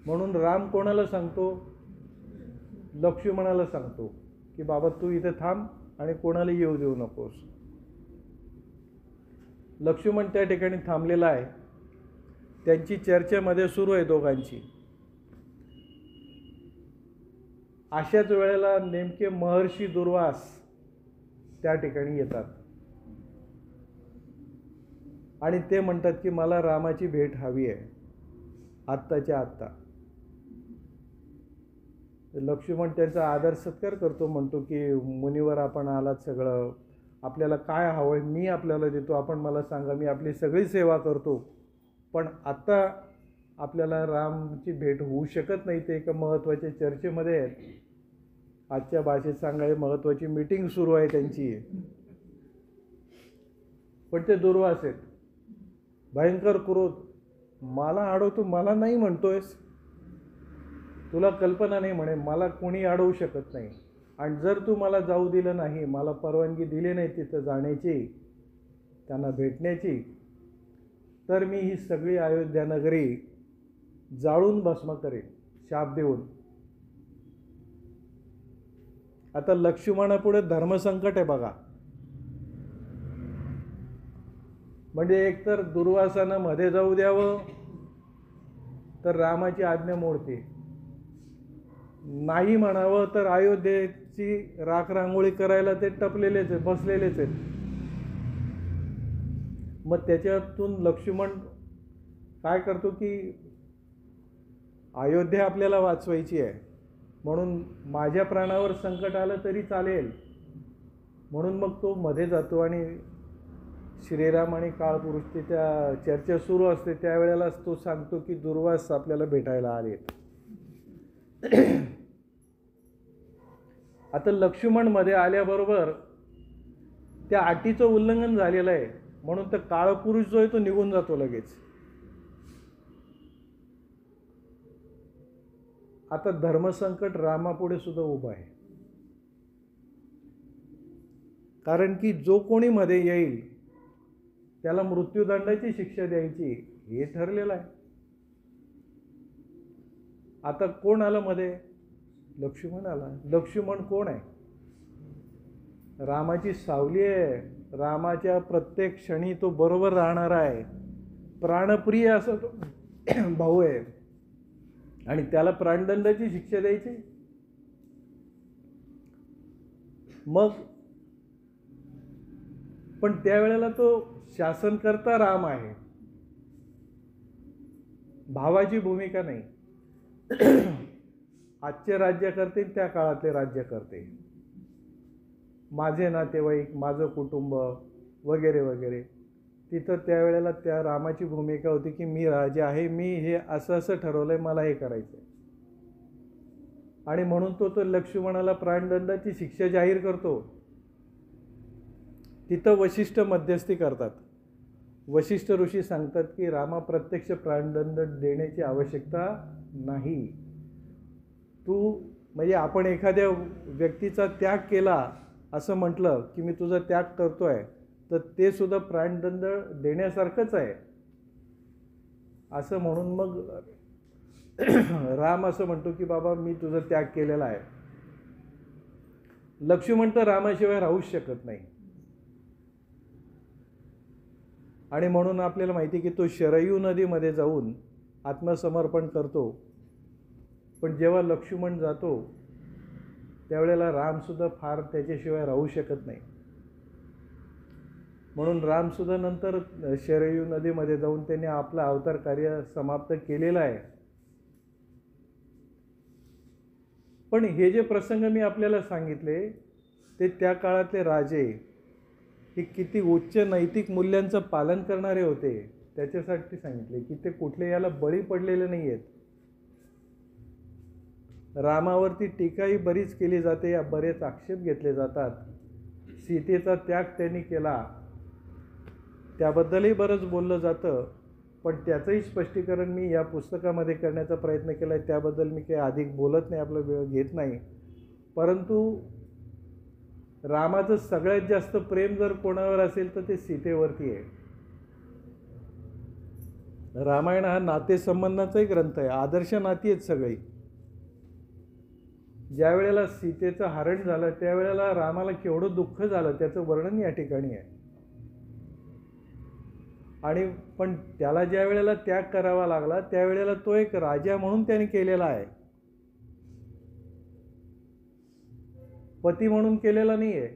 म्हणून राम कोणाला सांगतो? लक्ष्मणाला सांगतो की बाबा तू इथे थांब आणि कोणाला येऊ देऊ नकोस. लक्ष्मण त्या ठिकाणी थांबलेला आहे. त्यांची चर्चेमध्ये सुरू आहे दोघांची. अशाच वेळेला नेमके महर्षी दुर्वास त्या ठिकाणी येतात आणि ते म्हणतात की मला रामाची भेट हवी आहे आत्ताच्या आत्ता. लक्ष्मण त्यांचा आदर सत्कार करतो, म्हणतो की मुनिवर आपण आलात, सगळं आपल्याला काय हवं आहे मी आपल्याला देतो, आपण मला सांगा, मी आपली सगळी सेवा करतो. पण आत्ता आपल्याला रामची भेट होऊ शकत नाही, ते एका महत्त्वाच्या चर्चेमध्ये आहेत. आजच्या भाषेत सांगाय महत्त्वाची मीटिंग सुरू आहे त्यांची. पण ते दुर्वास आहेत, भयंकर क्रोध. मला अडवतो, मला नाही म्हणतोयस, तुला कल्पना नाही म्हणे, मला कोणी अडवू शकत नाही. आणि जर तू मला जाऊ दिलं नाही, मला परवानगी दिली नाही तिथं जाण्याची, त्यांना भेटण्याची, तर मी ही सगळी अयोध्या नगरी जाळून भस्म करेन, शाप देऊन. आता लक्ष्मणापुढे धर्मसंकट आहे बघा. म्हणजे एकतर दुर्वासानं मध्ये जाऊ द्यावं तर रामाची आज्ञा मोडते, नाही म्हणावं तर अयोध्येची राख रांगोळी करायला ते टपलेलेच आहेत, बसलेलेच आहेत. मग त्याच्यातून लक्ष्मण काय करतो की अयोध्या आपल्याला वाचवायची आहे, म्हणून माझ्या प्राणावर संकट आलं तरी चालेल म्हणून मग तो मध्ये जातो आणि श्रीराम आणि काळपुरुषची त्या चर्चा सुरू असते त्यावेळेलाच तो सांगतो की दुर्वास आपल्याला भेटायला आले. आता लक्ष्मण मध्ये आल्याबरोबर त्या अटीचं उल्लंघन झालेलं आहे म्हणून तर काळपुरुष जो आहे तो निघून जातो लगेच. आता धर्मसंकट रामापुढे सुद्धा उभं आहे, कारण की जो कोणी मध्ये येईल त्याला मृत्यूदंडाची शिक्षा द्यायची हे ठरलेलं आहे. आता कोण आलं मध्ये? लक्ष्मण आला. लक्ष्मण कोण आहे? रामाची सावली आहे, रामाच्या प्रत्येक क्षणी तो बरोबर राहणार आहे, प्राणप्रिय असं तो भाऊ आहे आणि त्याला प्राणदंडाची शिक्षा द्यायची. मग पण त्यावेळेला तो शासनकर्ता राम आहे, भावाची भूमिका नाही. आजचे राज्यकर्ते त्या काळातले राज्यकर्ते, माझे नातेवाईक, माझं कुटुंब वगैरे वगैरे, तिथं त्यावेळेला त्या रामाची भूमिका होती की मी राजा आहे, मी हे असं असं ठरवलंय, मला हे करायचं आहे. आणि म्हणून तो लक्ष्मणाला प्राणदंडाची शिक्षा जाहीर करतो. तिथं वशिष्ठ मध्यस्थी करतात. वशिष्ठ ऋषी सांगतात की रामा, प्रत्यक्ष प्राणदंड देण्याची आवश्यकता नाही. तू म्हणजे आपण एखाद्या व्यक्तीचा त्याग केला असं म्हटलं की मी तुझा त्याग करतोय, तर ते सुद्धा प्राणदंड देण्यासारखंच आहे. असं म्हणून मग राम असं म्हणतो की बाबा मी तुझा त्याग केलेला आहे. लक्ष्मण तर रामाशिवाय राहूच शकत नाही. आणि म्हणून आपल्याला माहिती की तो शरयू नदीमध्ये जाऊन आत्मसमर्पण करतो. पण जेव्हा लक्ष्मण जातो त्यावेळेला रामसुद्धा फार त्याच्याशिवाय राहू शकत नाही. म्हणून रामसुद्धा नंतर शरयू नदीमध्ये जाऊन त्यांनी आपलं अवतार कार्य समाप्त केलेलं आहे. पण हे जे प्रसंग मी आपल्याला सांगितले ते त्या काळातले राजे हे किती उच्च नैतिक मूल्यांचं पालन करणारे होते त्याच्यासाठी सांगितले की ते कुठले याला बळी पडलेले नाही आहेत. रामावरती टीकाही बरीच केली जाते, बरेच आक्षेप घेतले जातात. सीतेचा त्याग त्यांनी केला त्याबद्दलही बरंच बोललं जातं, पण त्याचंही स्पष्टीकरण मी या पुस्तकामध्ये करण्याचा प्रयत्न केला आहे. त्याबद्दल मी काही अधिक बोलत नाही, आपला वेळ घेत नाही. परंतु रामाचं सगळ्यात जास्त प्रेम जर कोणावर असेल तर ते सीतेवरती आहे. रामायण हा नातेसंबंधाचाही ग्रंथ आहे, आदर्श नाती आहेत सगळी. ज्या वेळेला सीतेचं हरण झालं त्यावेळेला रामाला केवढं दुःख झालं त्याचं वर्णन या ठिकाणी आहे. आणि पण त्याला ज्या वेळेला त्याग करावा लागला त्यावेळेला तो एक राजा म्हणून त्याने केलेला आहे, पती म्हणून केलेला नाही आहे.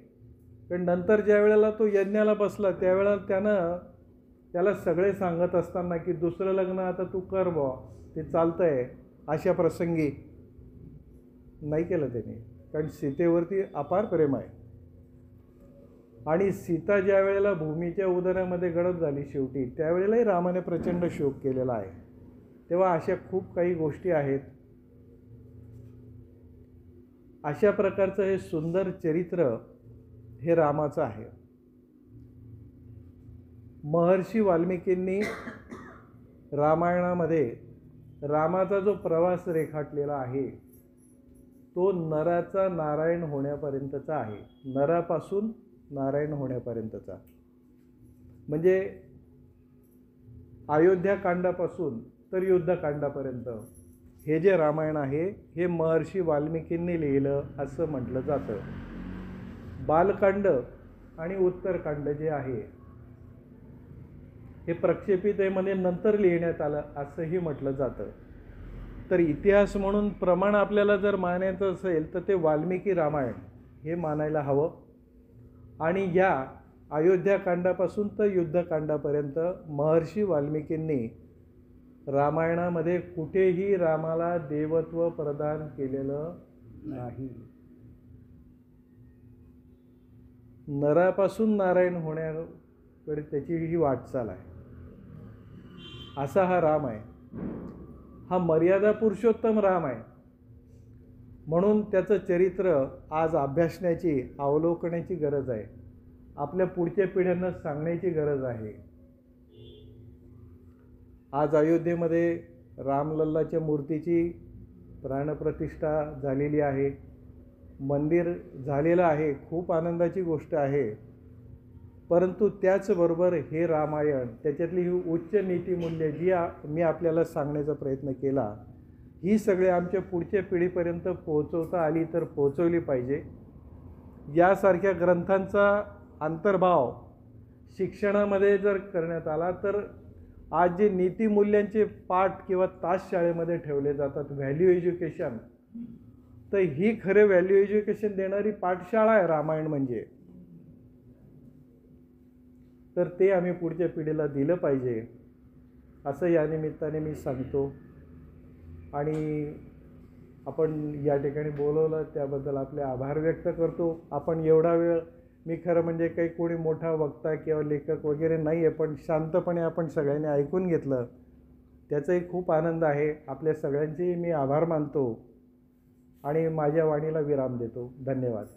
पण नंतर ज्या वेळेला तो यज्ञाला बसला त्यावेळेला त्याला सगळे सांगत असताना की दुसरं लग्न आता तू कर बुवा, ते चालतंय, अशा प्रसंगी नाही केलं त्याने. कारण सीतेवरती अपार प्रेम आहे. आणि सीता ज्या वेळेला भूमीच्या उदरामध्ये गडप झाली शेवटी त्यावेळेलाही रामाने प्रचंड शोक केलेला आहे. तेव्हा अशा खूप काही गोष्टी आहेत. अशा प्रकारचं हे सुंदर चरित्र हे रामाचं आहे. महर्षी वाल्मिकींनी रामायणामध्ये रामाचा जो प्रवास रेखाटलेला आहे तो नराचा नारायण होण्यापर्यंतचा आहे. नरापासून नारायण होण्यापर्यंतचा म्हणजे अयोध्याकांडापासून तर युद्धकांडापर्यंत हे जे रामायण आहे हे महर्षी वाल्मिकींनी लिहिलं असं म्हटलं जातं. बालकांड आणि उत्तरकांड जे आहे हे प्रक्षेपितेमध्ये नंतर लिहिण्यात आलं असंही म्हटलं जातं. तर इतिहास म्हणून प्रमाण आपल्याला जर मानायचं असेल तर ते वाल्मिकी रामायण हे मानायला हवं. आणि या अयोध्याकांडापासून तर युद्धकांडापर्यंत महर्षी वाल्मिकींनी रामायणामध्ये कुठेही रामाला देवत्व प्रदान केलेलं नाही. नरापासून नारायण होण्याकडे त्याची ही वाटचाल आहे. असा हा राम आहे. हा मर्यादा पुरुषोत्तम राम आहे. म्हणून त्याचं चरित्र आज अभ्यासण्याची, अवलोकनाची गरज आहे. आपल्या पुढच्या पिढ्यांना सांगण्याची गरज आहे. आज अयोध्येमध्ये रामलल्लाच्या मूर्तीची प्राणप्रतिष्ठा झालेली आहे. मंदिर झालेलं आहे, खूप आनंदाची गोष्ट आहे. परंतु त्याचबरोबर हे रामायण त्याच्यातली ही उच्च नीतिमूल्य जी मी आपल्याला सांगण्याचा प्रयत्न केला ही सगळे आमच्या पुढच्या पिढीपर्यंत पोहोचवता आली तर पोहोचवली पाहिजे. यासारख्या ग्रंथांचा अंतर्भाव शिक्षणामध्ये जर करण्यात आला तर आज जे नीतिमूल्यांचे पाठ किंवा तास शाळेमध्ये ठेवले जातात, व्हॅल्यू एज्युकेशन, तर ही खरे व्हॅल्यू एज्युकेशन देणारी पाठशाळा आहे रामायण म्हणजे. तर ते आम्ही पुढच्या पिढीला दिलं पाहिजे असं या निमित्ताने मी सांगतो. आणि आपण या ठिकाणी बोलवलं त्याबद्दल आपले आभार व्यक्त करतो. आपण एवढा वेळ, मी खरं म्हणजे काही कोणी मोठा वक्ता किंवा लेखक वगैरे नाही आहे, पण शांतपणे आपण सगळ्यांनी ऐकून घेतलं त्याचाही खूप आनंद आहे. आपल्या सगळ्यांचेही मी आभार मानतो. आणि माझ्या वाणीला विराम देतो. धन्यवाद.